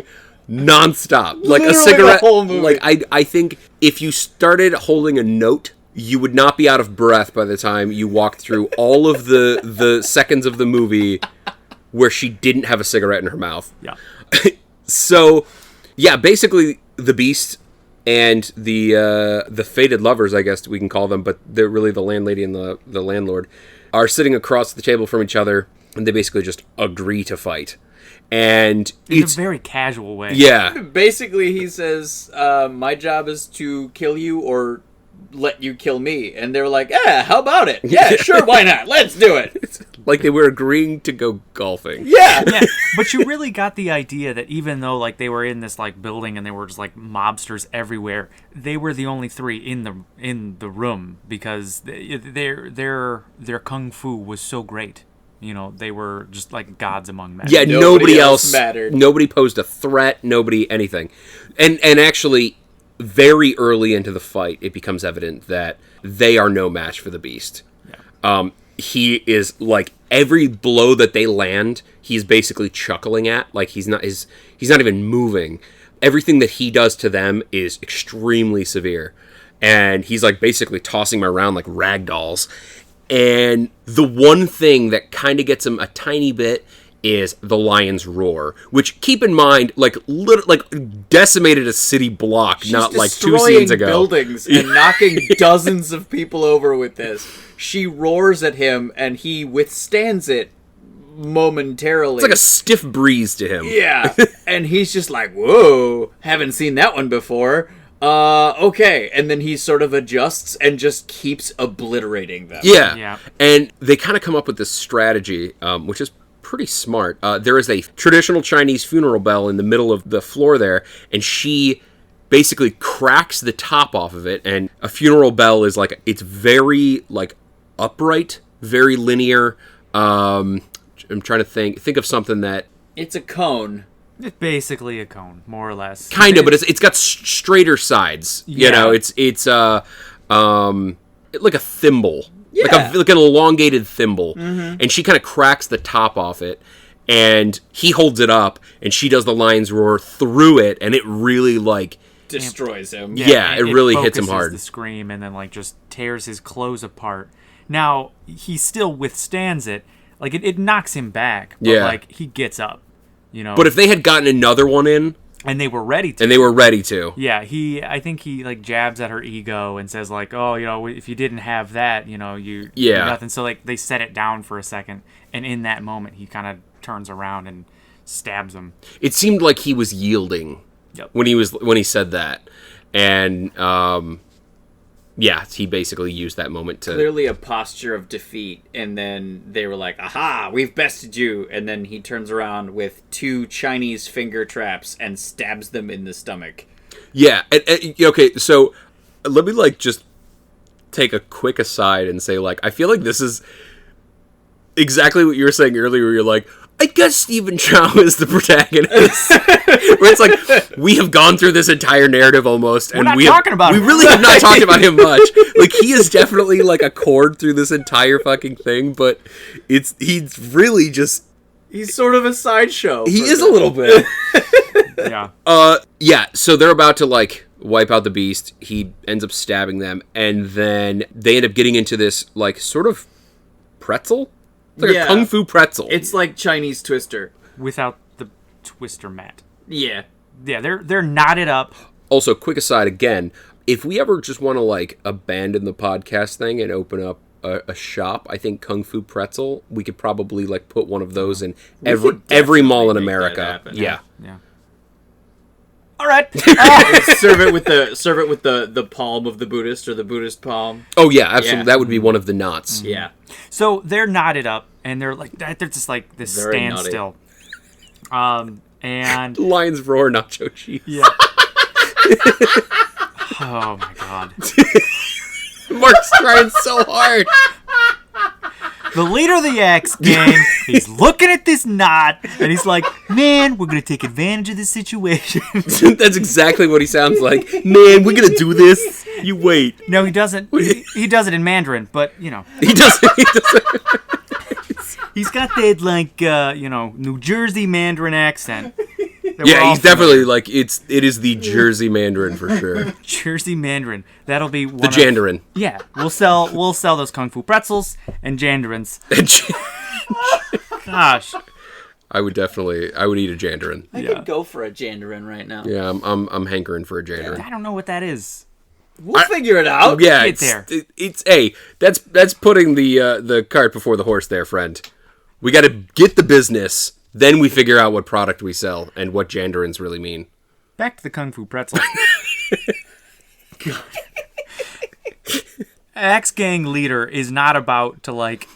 Speaker 1: nonstop, like
Speaker 3: Literally
Speaker 1: a cigarette.
Speaker 3: the whole movie.
Speaker 1: Like I think if you started holding a note, you would not be out of breath by the time you walked through all of the seconds of the movie where she didn't have a cigarette in her mouth.
Speaker 2: Yeah.
Speaker 1: So, yeah, basically the Beast and the fated lovers, I guess we can call them, but they're really the landlady and the landlord, are sitting across the table from each other, and they basically just agree to fight. And
Speaker 2: it's a very casual way.
Speaker 1: Yeah.
Speaker 3: Basically, he says, my job is to kill you or let you kill me. And they're like, how about it? Yeah, sure, why not? Let's do it.
Speaker 1: It's like they were agreeing to go golfing.
Speaker 3: Yeah.
Speaker 2: But you really got the idea that even though like they were in this like building and they were just like mobsters everywhere, they were the only three in the room because their kung fu was so great. You know, they were just like gods among men.
Speaker 1: Yeah, nobody else
Speaker 3: mattered.
Speaker 1: Nobody posed a threat. Nobody anything. And actually, very early into the fight, it becomes evident that they are no match for the Beast. Yeah. He is like every blow that they land, he's basically chuckling at. Like he's not even moving. Everything that he does to them is extremely severe, and he's like basically tossing them around like rag dolls. And the one thing that kind of gets him a tiny bit is the lion's roar, which, keep in mind, like decimated a city block.
Speaker 3: She's
Speaker 1: not like 2 scenes ago.
Speaker 3: Buildings and knocking dozens of people over with this. She roars at him, and he withstands it momentarily.
Speaker 1: It's like a stiff breeze to him.
Speaker 3: Yeah. And he's just like, whoa, haven't seen that one before. Okay. And then he sort of adjusts and just keeps obliterating them.
Speaker 1: Yeah. And they kind of come up with this strategy, which is pretty smart. There is a traditional Chinese funeral bell in the middle of the floor there, and she basically cracks the top off of it, and a funeral bell is like, it's very like upright, very linear. I'm trying to think of something that...
Speaker 3: It's a cone.
Speaker 2: It's basically a cone, more or less.
Speaker 1: Kind of, but it's got straighter sides. You know, it's like a thimble.
Speaker 3: Yeah.
Speaker 1: Like an elongated thimble. Mm-hmm. And she kind of cracks the top off it, and he holds it up, and she does the lion's roar through it, and it really like...
Speaker 3: destroys him.
Speaker 1: Yeah, it really hits him hard.
Speaker 2: The scream, and then like just tears his clothes apart. Now, he still withstands it. Like, it knocks him back, but like, he gets up. You know?
Speaker 1: But if they had gotten another one in...
Speaker 2: And they were ready to. Yeah, I think he, like, jabs at her ego and says, like, oh, you know, if you didn't have that, you know, you're nothing. So, like, they set it down for a second, and in that moment, he kind of turns around and stabs him.
Speaker 1: It seemed like he was yielding when he said that. And, he basically used that moment to...
Speaker 3: Clearly a posture of defeat, and then they were like, aha, we've bested you, and then he turns around with 2 Chinese finger traps and stabs them in the stomach.
Speaker 1: Yeah, okay, so let me, like, just take a quick aside and say, like, I feel like this is exactly what you were saying earlier, where you're like, I guess Stephen Chow is the protagonist. Where it's like, we have gone through this entire narrative almost, and we really have not talked about him much. Like, he is definitely like a chord through this entire fucking thing, but he's really just...
Speaker 3: He's sort of a sideshow.
Speaker 1: He is a little bit.
Speaker 2: Yeah.
Speaker 1: So they're about to, like, wipe out the beast. He ends up stabbing them, and then they end up getting into this, like, sort of pretzel? It's like a kung fu pretzel.
Speaker 3: It's like Chinese Twister.
Speaker 2: Without the twister mat.
Speaker 3: Yeah.
Speaker 2: Yeah, they're knotted up.
Speaker 1: Also, quick aside again, if we ever just want to, like, abandon the podcast thing and open up a shop, I think Kung Fu Pretzel, we could probably, like, put one of those in every mall in America. Yeah.
Speaker 2: All right.
Speaker 3: serve it with the palm of the Buddhist, or the Buddhist palm.
Speaker 1: Oh yeah, absolutely. Yeah. That would be one of the knots.
Speaker 3: Mm-hmm. Yeah.
Speaker 2: So they're knotted up, and they're just like this standstill. And
Speaker 1: Lion's roar, nacho cheese.
Speaker 2: Yeah. Oh my god.
Speaker 1: Mark's trying so hard.
Speaker 2: The leader of the Axe gang, he's looking at this knot, and he's like, man, we're going to take advantage of this situation.
Speaker 1: That's exactly what he sounds like. Man, we're going to do this. You wait.
Speaker 2: No, he doesn't. He does it in Mandarin, but, you know.
Speaker 1: He doesn't.
Speaker 2: He's got that, like, New Jersey Mandarin accent.
Speaker 1: Yeah, he's definitely, like, it is the Jersey Mandarin for sure.
Speaker 2: Jersey Mandarin. That'll be one
Speaker 1: the Jandarin.
Speaker 2: Yeah, we'll sell those Kung Fu pretzels and Jandarins. Gosh.
Speaker 1: I would eat a Jandarin.
Speaker 3: I could go for a Jandarin right now.
Speaker 1: Yeah, I'm hankering for a Jandarin.
Speaker 2: I don't know what that is.
Speaker 3: We'll figure it out.
Speaker 1: Yeah, that's putting the cart before the horse there, friend. We got to get the business. Then we figure out what product we sell and what Jandarins really mean.
Speaker 2: Back to the Kung Fu pretzel. Axe Gang leader is not about to, like,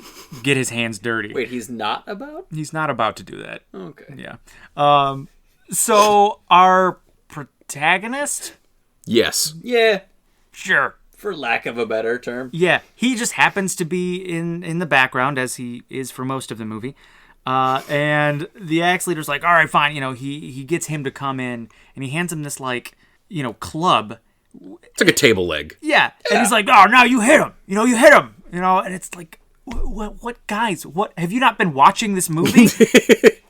Speaker 2: get his hands dirty.
Speaker 3: Wait, he's not about?
Speaker 2: He's not about to do that.
Speaker 3: Okay.
Speaker 2: Yeah. So our protagonist?
Speaker 1: Yes.
Speaker 3: Yeah.
Speaker 2: Sure.
Speaker 3: For lack of a better term.
Speaker 2: Yeah. He just happens to be in the background, as he is for most of the movie. And the Axe leader's like, all right, fine. You know, he gets him to come in, and he hands him this, like, club.
Speaker 1: It's like a table leg.
Speaker 2: Yeah. And he's like, oh, no, you hit him. You hit him. And it's like, what guys? What have you not been watching this movie?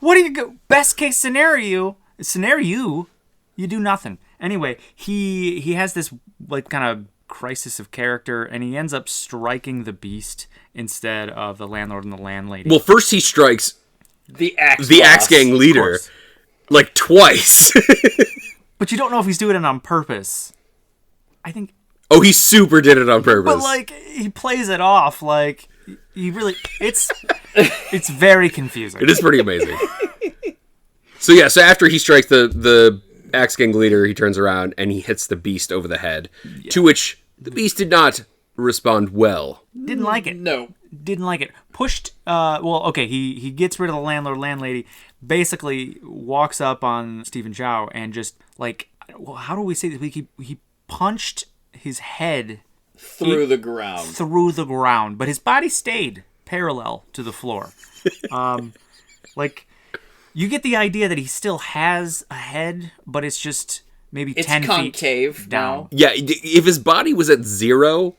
Speaker 2: What do you best case scenario? You do nothing. Anyway, he has this, like, kind of crisis of character, and he ends up striking the beast instead of the landlord and the landlady.
Speaker 1: Well, first he strikes
Speaker 3: the Axe
Speaker 1: Gang leader, like, twice.
Speaker 2: But you don't know if he's doing it on purpose. I think.
Speaker 1: Oh, he super did it on purpose.
Speaker 2: But, like, he plays it off like he really. It's It's very confusing.
Speaker 1: It is pretty amazing. So after he strikes the Axe Gang leader, he turns around and he hits the beast over the head, to which the beast did not respond well.
Speaker 2: Didn't like it.
Speaker 3: No.
Speaker 2: Didn't like it. Pushed, he gets rid of the landlady, basically walks up on Stephen Chow and just, how do we say this? He punched his head
Speaker 3: through the ground,
Speaker 2: but his body stayed parallel to the floor. You get the idea that he still has a head, but it's just maybe 10
Speaker 3: concave
Speaker 2: feet down.
Speaker 1: Yeah, if his body was at 0,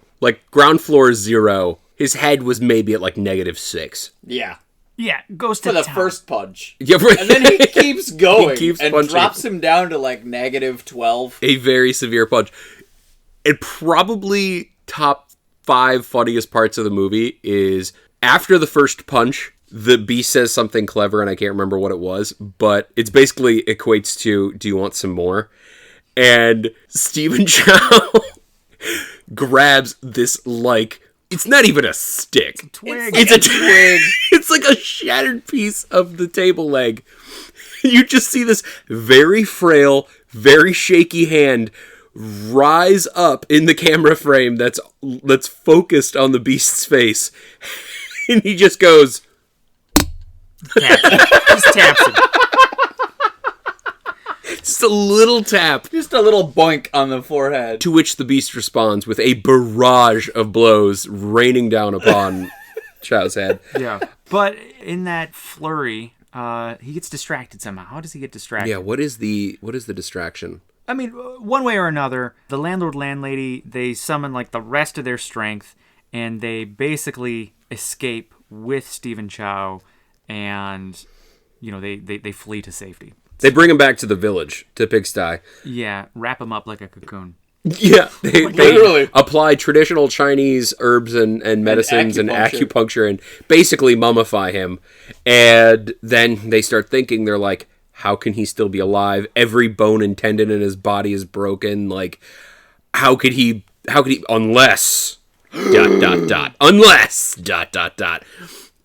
Speaker 1: ground floor is 0, his head was maybe at -6.
Speaker 3: Yeah.
Speaker 2: Yeah, goes to
Speaker 3: for the
Speaker 2: town.
Speaker 3: first punch.
Speaker 1: Yeah, right.
Speaker 3: And then he keeps going and
Speaker 1: punching.
Speaker 3: drops him down to -12.
Speaker 1: A very severe punch. And probably top 5 funniest parts of the movie is after the first punch, the beast says something clever, and I can't remember what it was, but it's basically equates to, do you want some more? And Stephen Chow grabs this, it's not even a stick.
Speaker 2: It's a twig.
Speaker 1: It's a twig. It's like a shattered piece of the table leg. You just see this very frail, very shaky hand rise up in the camera frame that's focused on the beast's face. And he just goes...
Speaker 2: Just taps him.
Speaker 1: Just a little tap.
Speaker 3: Just a little boink on the forehead.
Speaker 1: To which the beast responds with a barrage of blows raining down upon Chow's head.
Speaker 2: Yeah. But in that flurry, he gets distracted somehow. How does he get distracted?
Speaker 1: Yeah, what is the distraction?
Speaker 2: I mean, one way or another, the landlady, they summon the rest of their strength, and they basically escape with Stephen Chow, and they flee to safety.
Speaker 1: They bring him back to the village, to Pigsty.
Speaker 2: Yeah, wrap him up like a cocoon.
Speaker 1: Yeah, they
Speaker 3: Literally.
Speaker 1: apply traditional Chinese herbs and medicines and acupuncture and basically mummify him. And then they start thinking, they're like, how can he still be alive? Every bone and tendon in his body is broken. How could he, unless, ... unless, ...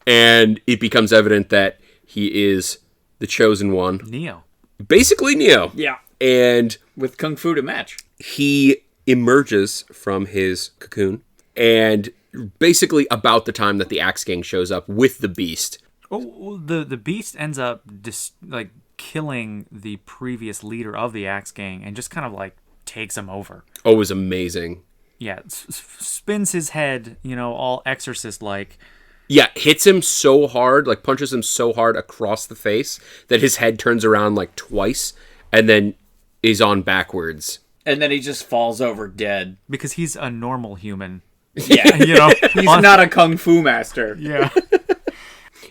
Speaker 1: And it becomes evident that he is the chosen one.
Speaker 2: Neo.
Speaker 1: Basically Neo.
Speaker 3: Yeah.
Speaker 1: And
Speaker 3: with Kung Fu to match.
Speaker 1: He emerges from his cocoon, and basically about the time that the Axe Gang shows up with the beast.
Speaker 2: Oh, the beast ends up killing the previous leader of the Axe Gang and just kind of takes him over.
Speaker 1: Oh, it was amazing.
Speaker 2: Yeah, spins his head, all exorcist-like.
Speaker 1: Yeah, hits him so hard, punches him so hard across the face that his head turns around twice and then is on backwards.
Speaker 3: And then he just falls over dead.
Speaker 2: Because he's a normal human.
Speaker 3: Yeah. He's not a Kung Fu master.
Speaker 2: Yeah.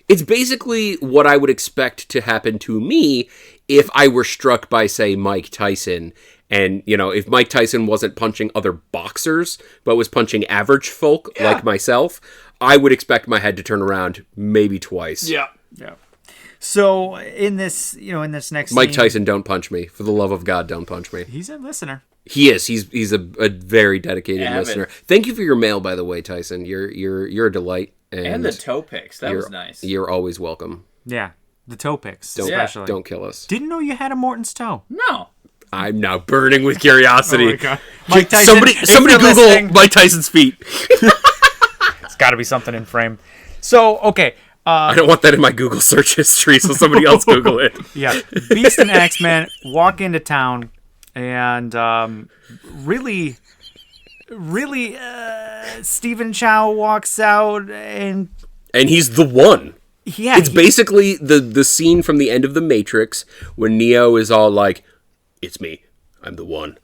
Speaker 1: It's basically what I would expect to happen to me if I were struck by, say, Mike Tyson. And, if Mike Tyson wasn't punching other boxers, but was punching average folk like myself, I would expect my head to turn around maybe twice.
Speaker 3: Yeah.
Speaker 2: Yeah. So in this next
Speaker 1: Mike
Speaker 2: scene,
Speaker 1: Tyson, don't punch me. For the love of God, don't punch me.
Speaker 2: he's a listener.
Speaker 1: He is. He's a very dedicated
Speaker 3: Avid.
Speaker 1: listener. Thank you for your mail, by the way, Tyson. You're a delight.
Speaker 3: And the toe picks. That was nice.
Speaker 1: You're always welcome.
Speaker 2: Yeah. The toe picks,
Speaker 1: Don't,
Speaker 2: especially.
Speaker 1: Don't kill us.
Speaker 2: Didn't know you had a Morton's toe.
Speaker 3: No.
Speaker 1: I'm now burning with curiosity.
Speaker 2: Oh my God. Mike Tyson,
Speaker 1: somebody
Speaker 2: if you're
Speaker 1: Google
Speaker 2: listening,
Speaker 1: Mike Tyson's feet.
Speaker 2: it's got to be something in frame. So, okay.
Speaker 1: I don't want that in my Google search history, so somebody else Google it.
Speaker 2: Yeah. Beast and Axeman walk into town, and really, Stephen Chow walks out, and
Speaker 1: he's the one.
Speaker 2: Yeah,
Speaker 1: it's basically the scene from the end of The Matrix when Neo is all like, "It's me, I'm the one,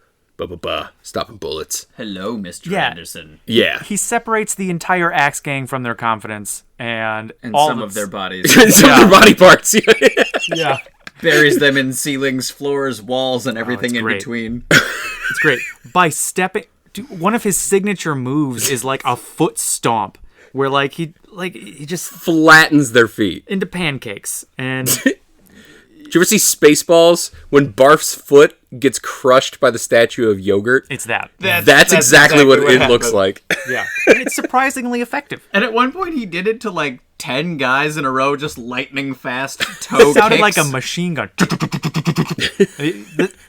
Speaker 1: stopping bullets."
Speaker 3: Hello, Mr.
Speaker 2: Yeah.
Speaker 3: Anderson.
Speaker 1: Yeah,
Speaker 2: he separates the entire Axe Gang from their confidence and
Speaker 3: all
Speaker 2: some
Speaker 3: of their bodies.
Speaker 1: some of their body parts.
Speaker 2: Yeah,
Speaker 3: buries them in ceilings, floors, walls, and everything in
Speaker 2: great.
Speaker 3: between.
Speaker 2: It's great. By stepping, one of his signature moves is a foot stomp, where he just
Speaker 1: flattens their feet
Speaker 2: into pancakes, and
Speaker 1: Did you ever see Spaceballs when Barf's foot gets crushed by the statue of yogurt?
Speaker 2: It's that.
Speaker 1: That's exactly what it looks like.
Speaker 2: Yeah. And it's surprisingly effective.
Speaker 3: And at one point he did it to like 10 guys in a row, just lightning fast toe
Speaker 2: It sounded
Speaker 3: kicks.
Speaker 2: like a machine gun.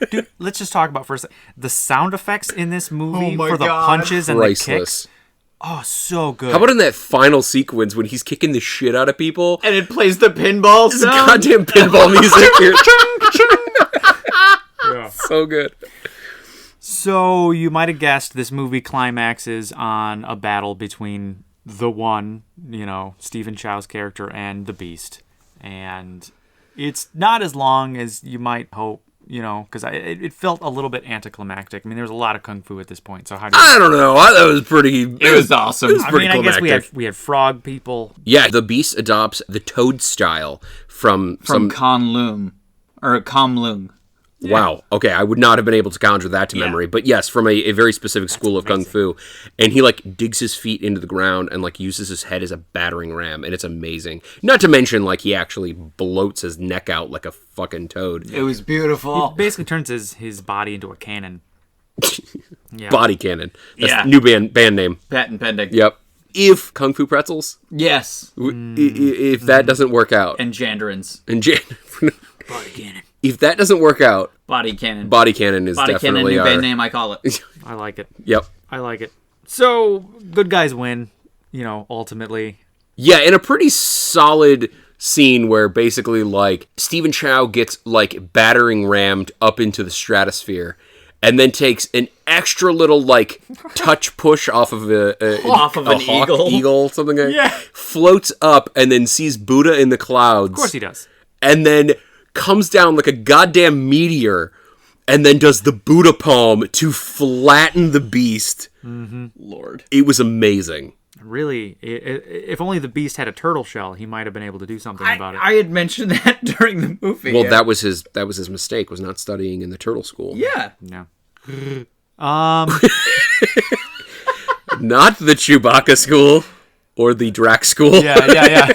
Speaker 2: Dude, let's just talk about first the sound effects in this movie for the punches and the kicks.
Speaker 1: Priceless.
Speaker 2: Oh, so good.
Speaker 1: How about in that final sequence when he's kicking the shit out of people?
Speaker 3: And it plays the pinball
Speaker 1: This
Speaker 3: sound.
Speaker 1: goddamn pinball music here. So good.
Speaker 2: So you might have guessed this movie climaxes on a battle between the one, Stephen Chow's character and the Beast. And it's not as long as you might hope, because it felt a little bit anticlimactic. I mean, there was a lot of kung fu at this point. So how do you...
Speaker 1: I don't know. I thought it was pretty...
Speaker 3: It was awesome.
Speaker 1: It was pretty
Speaker 2: I guess
Speaker 1: climactic.
Speaker 2: we had frog people.
Speaker 1: Yeah, the Beast adopts the toad style from
Speaker 3: Kowloon. Or Kowloon.
Speaker 1: Wow. Okay, I would not have been able to conjure that to memory, but yes, from a very specific school of kung fu, and he digs his feet into the ground and uses his head as a battering ram, and it's amazing. Not to mention he actually bloats his neck out like a fucking toad.
Speaker 3: It was beautiful.
Speaker 2: He basically turns his body into a cannon. Yeah.
Speaker 1: Body cannon. That's
Speaker 3: Yeah.
Speaker 1: new band name.
Speaker 3: Patent pending.
Speaker 1: Yep. If Kung Fu Pretzels,
Speaker 3: Yes.
Speaker 1: if that doesn't work out,
Speaker 3: And Janderins.
Speaker 2: Body cannon.
Speaker 1: if that doesn't work out,
Speaker 3: Body cannon.
Speaker 1: Body Cannon is
Speaker 3: Body cannon,
Speaker 1: definitely
Speaker 3: new
Speaker 1: our...
Speaker 3: band name, I call it.
Speaker 2: I like it.
Speaker 1: Yep.
Speaker 2: I like it. So, good guys win, ultimately.
Speaker 1: Yeah, in a pretty solid scene where basically Stephen Chow gets battering rammed up into the stratosphere and then takes an extra little touch push off of an
Speaker 3: eagle.
Speaker 1: eagle, something like
Speaker 2: Yeah.
Speaker 1: floats up and then sees Buddha in the clouds.
Speaker 2: Of course he does.
Speaker 1: And then comes down like a goddamn meteor and then does the Buddha palm to flatten the Beast.
Speaker 2: Mm-hmm.
Speaker 3: Lord.
Speaker 1: It was amazing.
Speaker 2: Really, if only the Beast had a turtle shell, he might have been able to do something about it.
Speaker 3: I had mentioned that during the movie.
Speaker 1: Well,
Speaker 3: yeah.
Speaker 1: that was his mistake, was not studying in the turtle school.
Speaker 3: Yeah.
Speaker 2: No.
Speaker 1: Not the Chewbacca school or the Drac school.
Speaker 2: Yeah.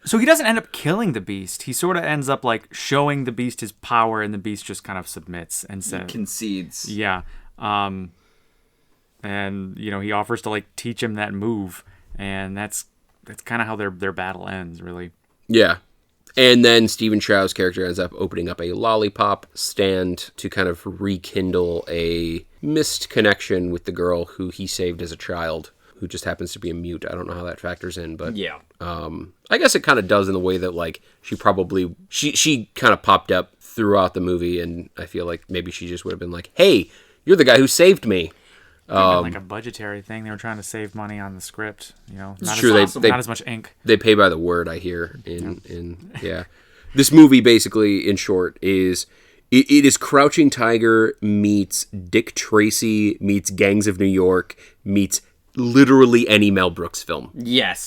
Speaker 2: So he doesn't end up killing the Beast. He sort of ends up showing the Beast his power, and the Beast just kind of submits and says,
Speaker 3: Concedes.
Speaker 2: "Yeah." And he offers to teach him that move, and that's kind of how their battle ends, really.
Speaker 1: Yeah. And then Stephen Chow's character ends up opening up a lollipop stand to kind of rekindle a missed connection with the girl who he saved as a child, who just happens to be a mute. I don't know how that factors in, but
Speaker 3: Yeah.
Speaker 1: I guess it kind of does in the way that she kind of popped up throughout the movie, and I feel like maybe she just would have been like, "Hey, you're the guy who saved me."
Speaker 2: Like a budgetary thing. They were trying to save money on the script. Not
Speaker 1: true,
Speaker 2: as,
Speaker 1: they-
Speaker 2: not as much ink.
Speaker 1: They pay by the word, I hear. Yeah. This movie, basically, in short, is it is Crouching Tiger meets Dick Tracy meets Gangs of New York meets literally any Mel Brooks film.
Speaker 3: Yes.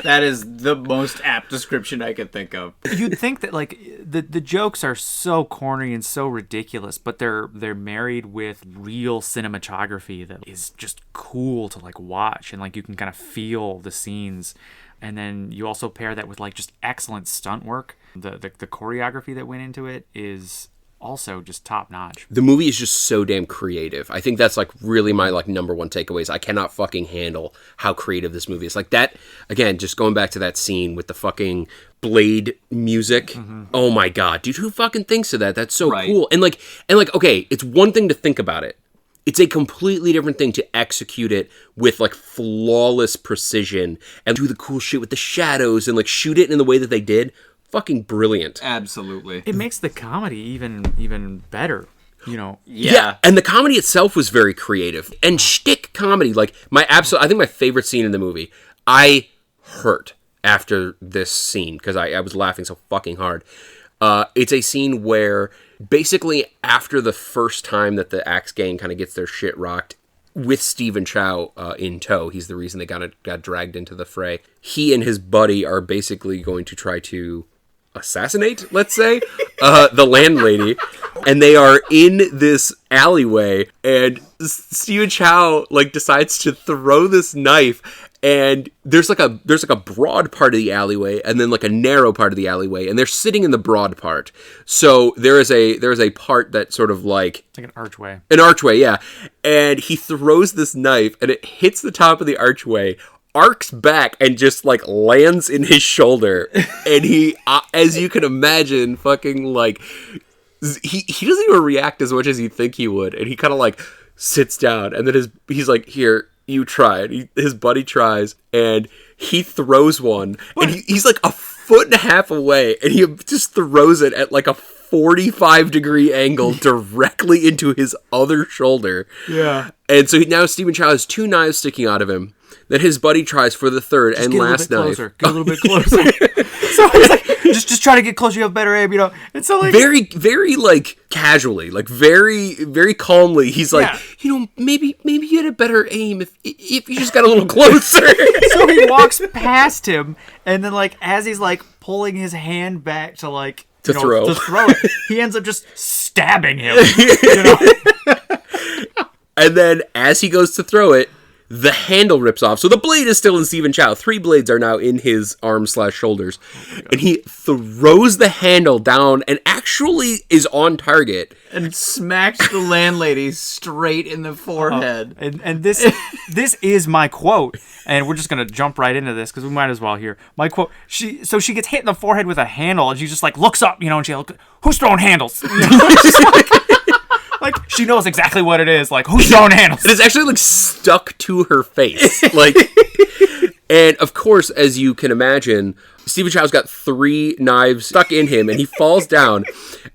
Speaker 3: That is the most apt description I could think of.
Speaker 2: You'd think that the jokes are so corny and so ridiculous, but they're married with real cinematography that is just cool to watch, and you can kind of feel the scenes. And then you also pair that with just excellent stunt work. The choreography that went into it is also just top notch.
Speaker 1: The movie is just so damn creative. I think that's really my number one takeaways. I cannot fucking handle how creative this movie is. That, again, just going back to that scene with the fucking Blade music. Mm-hmm. Oh my god, dude, who fucking thinks of that? That's so cool. And okay, it's one thing to think about it. It's a completely different thing to execute it with flawless precision and do the cool shit with the shadows and shoot it in the way that they did. Fucking brilliant.
Speaker 3: Absolutely.
Speaker 2: It makes the comedy even better.
Speaker 3: Yeah.
Speaker 1: And the comedy itself was very creative. And shtick comedy, I think my favorite scene in the movie, I hurt after this scene because I was laughing so fucking hard. It's a scene where basically after the first time that the Axe Gang kind of gets their shit rocked, with Stephen Chow in tow, he's the reason they got dragged into the fray. He and his buddy are basically going to try to assassinate, let's say, the landlady, and they are in this alleyway, and Stephen Chow decides to throw this knife, And there's like a broad part of the alleyway and then like a narrow part of the alleyway, and they're sitting in the broad part. So there is a part that sort of like
Speaker 2: it's like an archway.
Speaker 1: An archway, yeah. And he throws this knife and it hits the top of the archway, arcs back, and just like lands in his shoulder. And he, as you can imagine, fucking like he doesn't even react as much as you think he would. And he kind of like sits down, and then he's like, "Here, you try it." His buddy tries, and he throws one, and he's like a foot and a half away, and he just throws it at like a 45-degree angle directly into his other shoulder.
Speaker 2: Yeah.
Speaker 1: And so now Stephen Chow has 2 knives sticking out of him. Then his buddy tries for the third and last knife.
Speaker 2: Get a little bit closer. So he's like, just try to get closer. You have better aim, And so like
Speaker 1: very like casually, like very very calmly, he's like, maybe you had a better aim if you just got a little closer.
Speaker 2: So he walks past him, and then like as he's like pulling his hand back to like
Speaker 1: throw
Speaker 2: it, he ends up just stabbing him.
Speaker 1: And then as he goes to throw it, the handle rips off. So the blade is still in Stephen Chow. 3 blades are now in his arms/shoulders. And he throws the handle down and actually is on target.
Speaker 3: And smacks the landlady straight in the forehead.
Speaker 2: And this is my quote. And we're just going to jump right into this because we might as well here. My quote, she gets hit in the forehead with a handle, and she just like looks up, and she like, who's throwing handles? Like, she knows exactly what it is. Like, who's throwing handles?
Speaker 1: It is actually, like, stuck to her face. Like, and, of course, as you can imagine, Stephen Chow's got 3 knives stuck in him, and he falls down,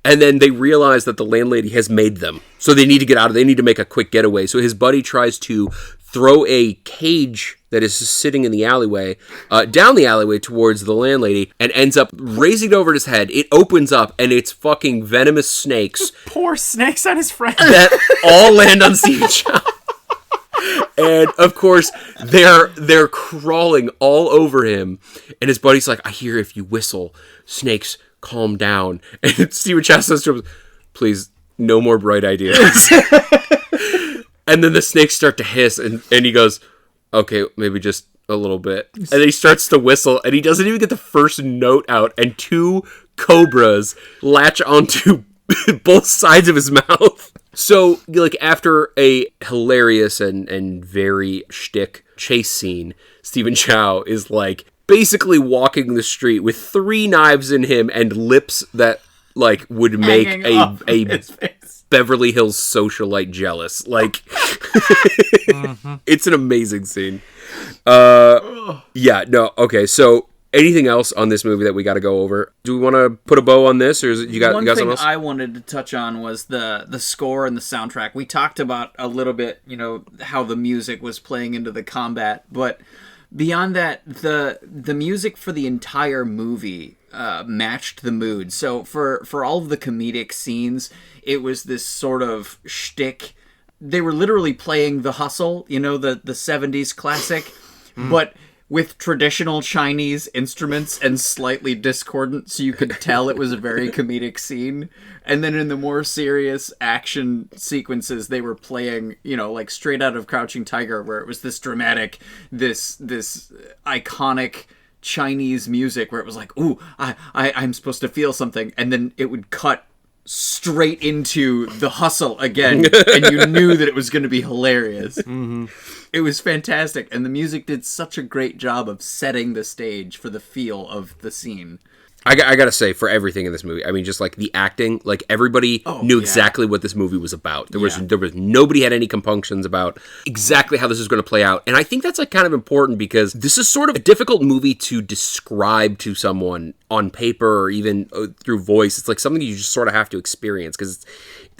Speaker 1: and then they realize that the landlady has made them. So they need to get out of it. They need to make a quick getaway. So his buddy tries to throw a cage that is sitting in the alleyway, down the alleyway towards the landlady, and ends up raising it over his head. It opens up, and it's fucking venomous snakes.
Speaker 2: Poor snakes on his friend.
Speaker 1: That all land on Stephen Chow. And, of course, they're crawling all over him. And his buddy's like, I hear if you whistle, snakes calm down. And Stephen Chow says to him, please, no more bright ideas. And then the snakes start to hiss, and he goes, okay, maybe just a little bit. And then he starts to whistle, and he doesn't even get the first note out, and 2 cobras latch onto both sides of his mouth. So, like, after a hilarious and very shtick chase scene, Stephen Chow is, like, basically walking the street with 3 knives in him and lips that, like, would make a Beverly Hills socialite jealous. Like, It's an amazing scene. Okay, so anything else on this movie that we got to go over? Do we want to put a bow on this, or you got something else?
Speaker 3: I wanted to touch on was the score and the soundtrack. We talked about a little bit, how the music was playing into the combat, but beyond that, the music for the entire movie matched the mood. So for all of the comedic scenes, it was this sort of shtick. They were literally playing The Hustle, the 70s classic, but with traditional Chinese instruments and slightly discordant, so you could tell it was a very comedic scene. And then in the more serious action sequences, they were playing, like straight out of Crouching Tiger, where it was this dramatic, this iconic Chinese music where it was like, ooh, I'm supposed to feel something, and then it would cut straight into The Hustle again, and you knew that it was going to be hilarious. Mm-hmm. It was fantastic, and the music did such a great job of setting the stage for the feel of the scene.
Speaker 1: I gotta say, for everything in this movie, I mean, just like the acting, like everybody knew exactly what this movie was about. There was nobody had any compunctions about exactly how this was going to play out, and I think that's like kind of important because this is sort of a difficult movie to describe to someone on paper or even through voice. It's like something you just sort of have to experience because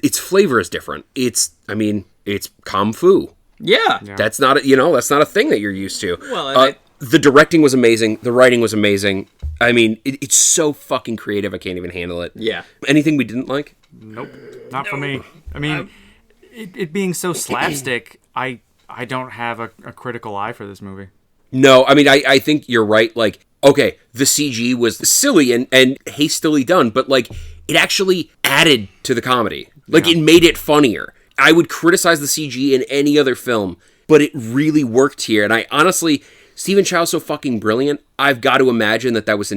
Speaker 1: its flavor is different. It's kung fu.
Speaker 3: Yeah.
Speaker 1: That's not that's not a thing that you're used to.
Speaker 3: Well,
Speaker 1: the directing was amazing. The writing was amazing. I mean, it's so fucking creative. I can't even handle it.
Speaker 3: Yeah.
Speaker 1: Anything we didn't like?
Speaker 2: Nope. Not for me. I mean, it being so slapstick, I don't have a critical eye for this movie.
Speaker 1: No, I mean, I think you're right. Like, okay, the CG was silly and hastily done, but like, it actually added to the comedy. Like, it made it funnier. I would criticize the CG in any other film, but it really worked here. And I honestly, Stephen Chow's so fucking brilliant. I've got to imagine that was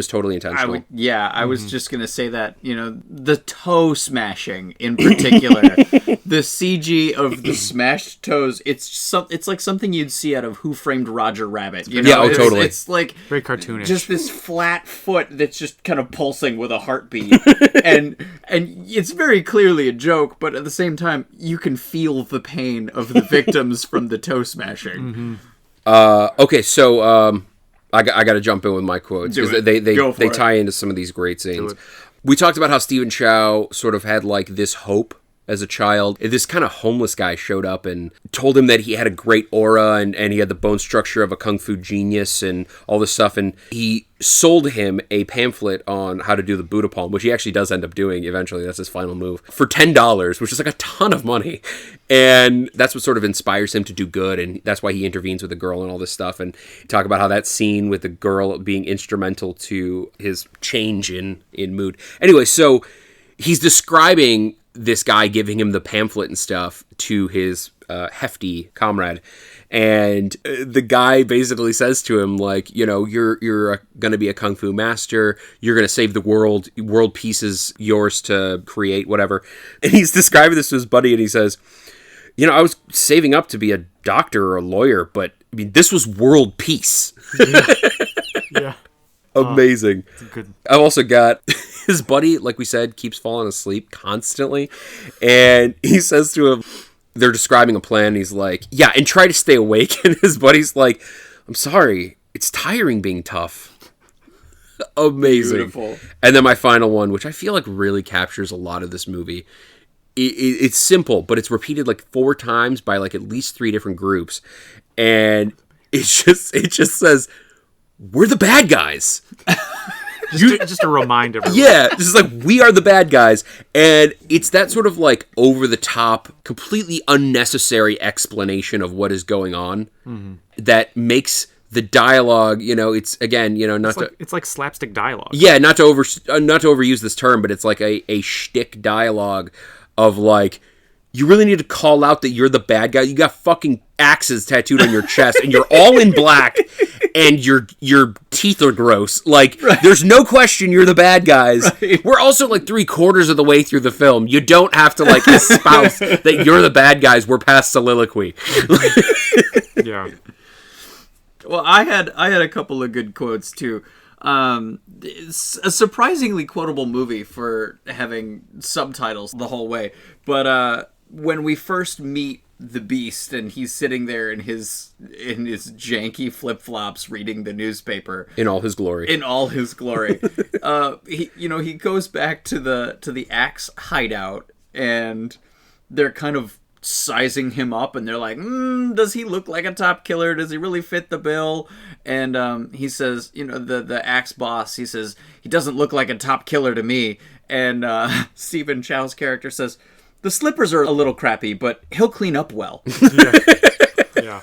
Speaker 1: totally intentional.
Speaker 3: I was just gonna say that, the toe smashing in particular, the CG of the smashed toes. It's like something you'd see out of Who Framed Roger Rabbit.
Speaker 1: Totally.
Speaker 3: It's like
Speaker 2: very cartoonish.
Speaker 3: Just this flat foot that's just kind of pulsing with a heartbeat, and it's very clearly a joke, but at the same time, you can feel the pain of the victims from the toe smashing.
Speaker 1: Okay, so I got to jump in with my quotes because they tie into some of these great scenes. We talked about how Stephen Chow sort of had like this hope as a child. This kind of homeless guy showed up and told him that he had a great aura and he had the bone structure of a kung fu genius and all this stuff. And he sold him a pamphlet on how to do the Buddha palm, which he actually does end up doing eventually. That's his final move, for $10, which is like a ton of money. And that's what sort of inspires him to do good. And that's why he intervenes with the girl and all this stuff. And talk about how that scene with the girl being instrumental to his change in mood. Anyway, so he's describing this guy giving him the pamphlet and stuff to his hefty comrade. And the guy basically says to him, like, you're going to be a kung fu master. You're going to save the world. World peace is yours to create, whatever. And he's describing this to his buddy, and he says, I was saving up to be a doctor or a lawyer, but I mean, this was world peace.
Speaker 2: Yeah.
Speaker 1: Amazing.
Speaker 2: Good.
Speaker 1: I've also got his buddy, like we said, keeps falling asleep constantly. And he says to him, they're describing a plan. And he's like, yeah, and try to stay awake. And his buddy's like, I'm sorry, it's tiring being tough. Amazing.
Speaker 3: Beautiful.
Speaker 1: And then my final one, which I feel like really captures a lot of this movie. It's simple, but it's repeated like 4 times by like at least 3 different groups. And it just says, we're the bad guys.
Speaker 2: Just to remind everyone.
Speaker 1: Yeah, this is like, we are the bad guys. And it's that sort of like over-the-top, completely unnecessary explanation of what is going on that makes the dialogue, it's, again,
Speaker 2: it's like slapstick dialogue.
Speaker 1: Yeah, not to overuse this term, but it's like a shtick dialogue of like, you really need to call out that you're the bad guy. You got fucking axes tattooed on your chest, and you're all in black, and your teeth are gross. Like, There's no question you're the bad guys. Right. We're also like 3/4 of the way through the film. You don't have to like espouse that you're the bad guys. We're past soliloquy.
Speaker 2: Yeah.
Speaker 3: Well, I had a couple of good quotes too. It's a surprisingly quotable movie for having subtitles the whole way. But when we first meet the Beast and he's sitting there in his janky flip-flops reading the newspaper
Speaker 1: in all his glory,
Speaker 3: he goes back to the Axe hideout, and they're kind of sizing him up, and they're like, does he look like a top killer? Does he really fit the bill? And he says, the Axe boss, he says, he doesn't look like a top killer to me. And Stephen Chow's character says, the slippers are a little crappy, but he'll clean up well.
Speaker 2: Yeah.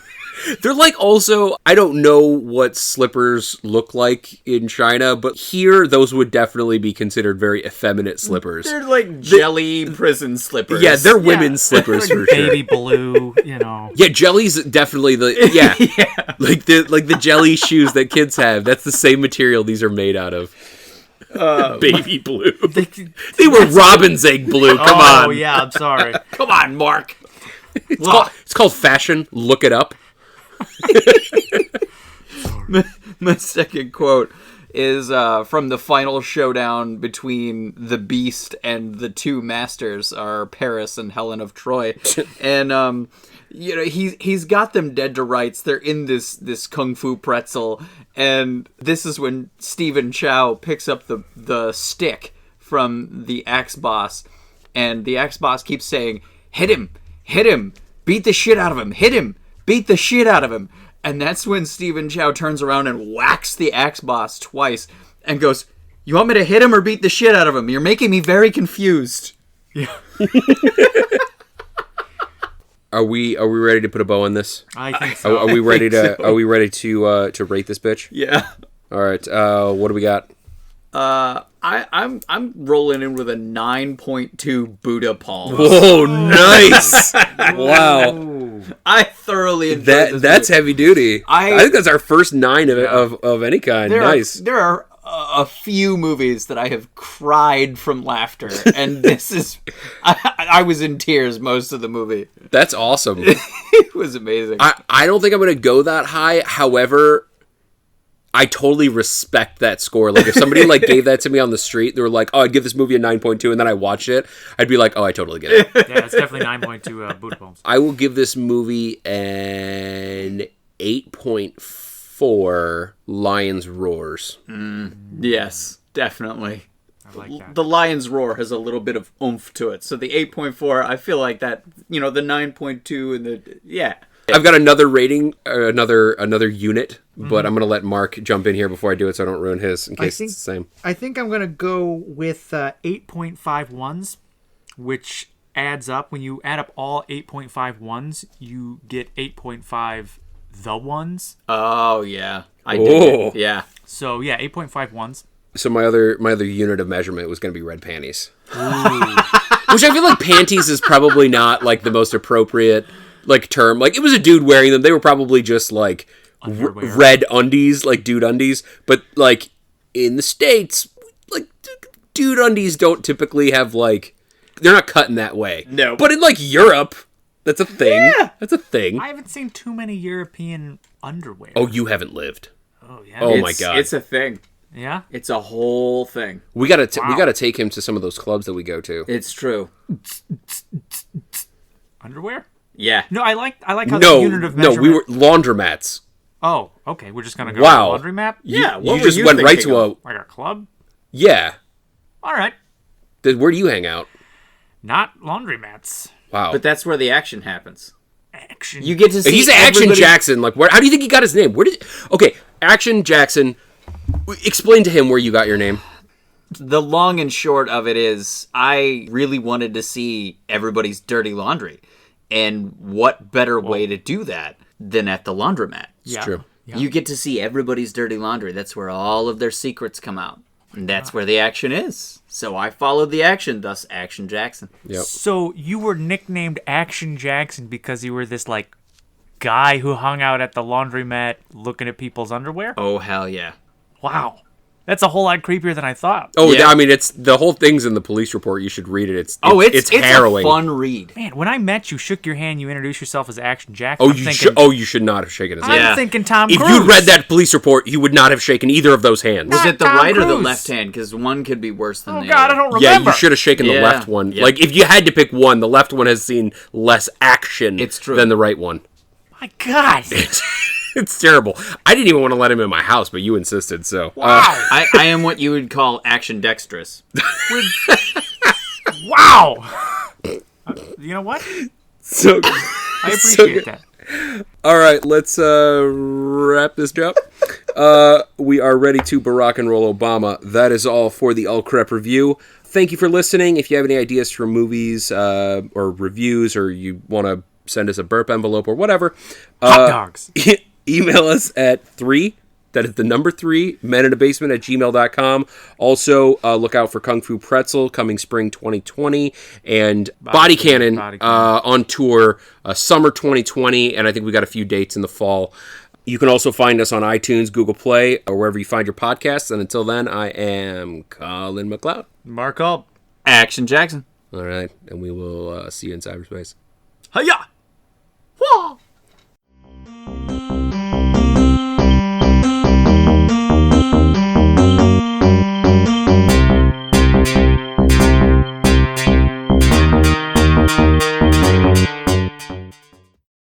Speaker 1: They're like, also, I don't know what slippers look like in China, but here those would definitely be considered very effeminate slippers.
Speaker 3: They're like jelly prison slippers.
Speaker 1: Yeah, they're women's slippers for sure.
Speaker 2: Baby blue,
Speaker 1: Yeah, jelly's definitely like the jelly shoes that kids have. That's the same material these are made out of. Baby blue. They were robin's egg blue. Come on.
Speaker 2: Oh yeah, I'm sorry.
Speaker 3: Come on, Mark.
Speaker 1: It's called fashion. Look it up.
Speaker 3: My second quote is from the final showdown between the Beast and the 2 masters, are Paris and Helen of Troy. And he's got them dead to rights. They're in this kung fu pretzel, and this is when Stephen Chow picks up the stick from the Axe boss, and the Axe boss keeps saying, hit him, beat the shit out of him, hit him, beat the shit out of him. And that's when Stephen Chow turns around and whacks the Axe boss twice and goes, you want me to hit him or beat the shit out of him? You're making me very confused.
Speaker 2: Yeah.
Speaker 1: Are we ready to put a bow on this?
Speaker 2: I think so.
Speaker 1: Are we ready to rate this bitch?
Speaker 3: Yeah.
Speaker 1: All right. What do we got?
Speaker 3: I'm rolling in with a 9.2 Buddha palms.
Speaker 1: Whoa, nice! Wow,
Speaker 3: I thoroughly enjoyed this
Speaker 1: that's
Speaker 3: movie.
Speaker 1: heavy duty. I think that's our first 9 of any kind. Nice.
Speaker 3: There are a few movies that I have cried from laughter, and this is. I was in tears most of the movie.
Speaker 1: That's awesome.
Speaker 3: It was amazing.
Speaker 1: I don't think I'm going to go that high. However, I totally respect that score. Like, if somebody like gave that to me on the street, they were like, "Oh, I'd give this movie a 9.2," and then I watched it, I'd be like, "Oh, I totally get it."
Speaker 2: Yeah, it's definitely 9.2 Buddha palms.
Speaker 1: I will give this movie an 8.4 Lions Roars.
Speaker 3: Yes, definitely.
Speaker 2: I like that.
Speaker 3: The Lion's Roar has a little bit of oomph to it. So the 8.4, I feel like that, the 9.2 and the, yeah.
Speaker 1: I've got another rating, another unit, but I'm going to let Mark jump in here before I do it so I don't ruin his, in case it's the same.
Speaker 2: I think I'm going to go with 8.51s, which adds up. When you add up all 8.51s, you get 8.5 the ones.
Speaker 3: Oh, yeah. I did. Yeah.
Speaker 2: So, yeah, 8.51s.
Speaker 1: So my other unit of measurement was going to be red panties. Which I feel like panties is probably not like the most appropriate like term. Like, it was a dude wearing them. They were probably just like red undies, like dude undies. But like in the States, like dude undies don't typically have like, they're not cut in that way.
Speaker 3: No.
Speaker 1: But in like Europe, that's a thing. Yeah. That's a thing.
Speaker 2: I haven't seen too many European underwear.
Speaker 1: Oh, you haven't lived.
Speaker 2: Oh, yeah.
Speaker 1: Oh my God.
Speaker 3: It's a thing.
Speaker 2: Yeah?
Speaker 3: It's a whole thing.
Speaker 1: We gotta take him to some of those clubs that we go to.
Speaker 3: It's true.
Speaker 2: Underwear?
Speaker 3: Yeah.
Speaker 2: No, I like how the unit of measurement...
Speaker 1: No, we were laundromats.
Speaker 2: Oh, okay. We're just gonna go
Speaker 1: Wow.
Speaker 2: to the laundromat?
Speaker 3: Yeah.
Speaker 1: You just went right to a...
Speaker 2: Like a club?
Speaker 1: Yeah.
Speaker 2: All right.
Speaker 1: Where do you hang out?
Speaker 2: Not laundromats.
Speaker 1: Wow.
Speaker 3: But that's where the action happens.
Speaker 2: Action.
Speaker 3: You get to see
Speaker 1: He's Action Jackson. Like, how do you think he got his name? Okay, Action Jackson. Explain to him where you got your name.
Speaker 3: The long and short of it is, I really wanted to see everybody's dirty laundry. And what better way to do that than at the laundromat?
Speaker 2: Yeah.
Speaker 1: It's true.
Speaker 2: Yeah.
Speaker 3: You get to see everybody's dirty laundry. That's where all of their secrets come out. And that's where the action is. So I followed the action, thus Action Jackson.
Speaker 1: Yep.
Speaker 2: So you were nicknamed Action Jackson because you were this, like, guy who hung out at the laundromat looking at people's underwear?
Speaker 3: Oh, hell yeah.
Speaker 2: Wow. That's a whole lot creepier than I thought.
Speaker 1: Oh,
Speaker 3: Yeah.
Speaker 1: I mean, it's the whole thing's in the police report. You should read it. It's harrowing.
Speaker 3: a fun read.
Speaker 2: Man, when I met you, shook your hand, you introduced yourself as Action Jackson.
Speaker 1: Oh, you should not have shaken his hand.
Speaker 2: I'm thinking Tom
Speaker 1: If
Speaker 2: Cruise.
Speaker 1: you'd read that police report, you would not have shaken either of those hands.
Speaker 3: Was it the
Speaker 2: Tom
Speaker 3: right or the
Speaker 2: Cruise.
Speaker 3: left hand? Because one could be worse than
Speaker 2: Oh,
Speaker 3: the
Speaker 2: God,
Speaker 3: other.
Speaker 2: I don't
Speaker 1: Yeah,
Speaker 2: remember.
Speaker 1: you should have shaken the
Speaker 3: Yeah.
Speaker 1: left one.
Speaker 3: Yeah.
Speaker 1: Like, if you had to pick one, the left one has seen less action
Speaker 3: It's true.
Speaker 1: than the right one.
Speaker 2: My God.
Speaker 1: It's terrible. I didn't even want to let him in my house, but you insisted, so.
Speaker 2: Wow.
Speaker 3: I am what you would call action dexterous.
Speaker 2: Wow. You know what?
Speaker 1: So
Speaker 2: I appreciate that.
Speaker 1: All right, let's wrap this up. We are ready to Barack and roll Obama. That is all for the All Crep review. Thank you for listening. If you have any ideas for movies or reviews, or you want to send us a burp envelope or whatever,
Speaker 2: Hot dogs.
Speaker 1: Email us at 3, that is the number 3, meninabasement@gmail.com. Also, look out for Kung Fu Pretzel coming spring 2020, and Body Cannon on tour summer 2020, and I think we got a few dates in the fall. You can also find us on iTunes, Google Play, or wherever you find your podcasts. And until then, I am Colin McLeod.
Speaker 2: Mark up.
Speaker 3: Action Jackson.
Speaker 1: All right, and we will see you in cyberspace.
Speaker 2: Hiya!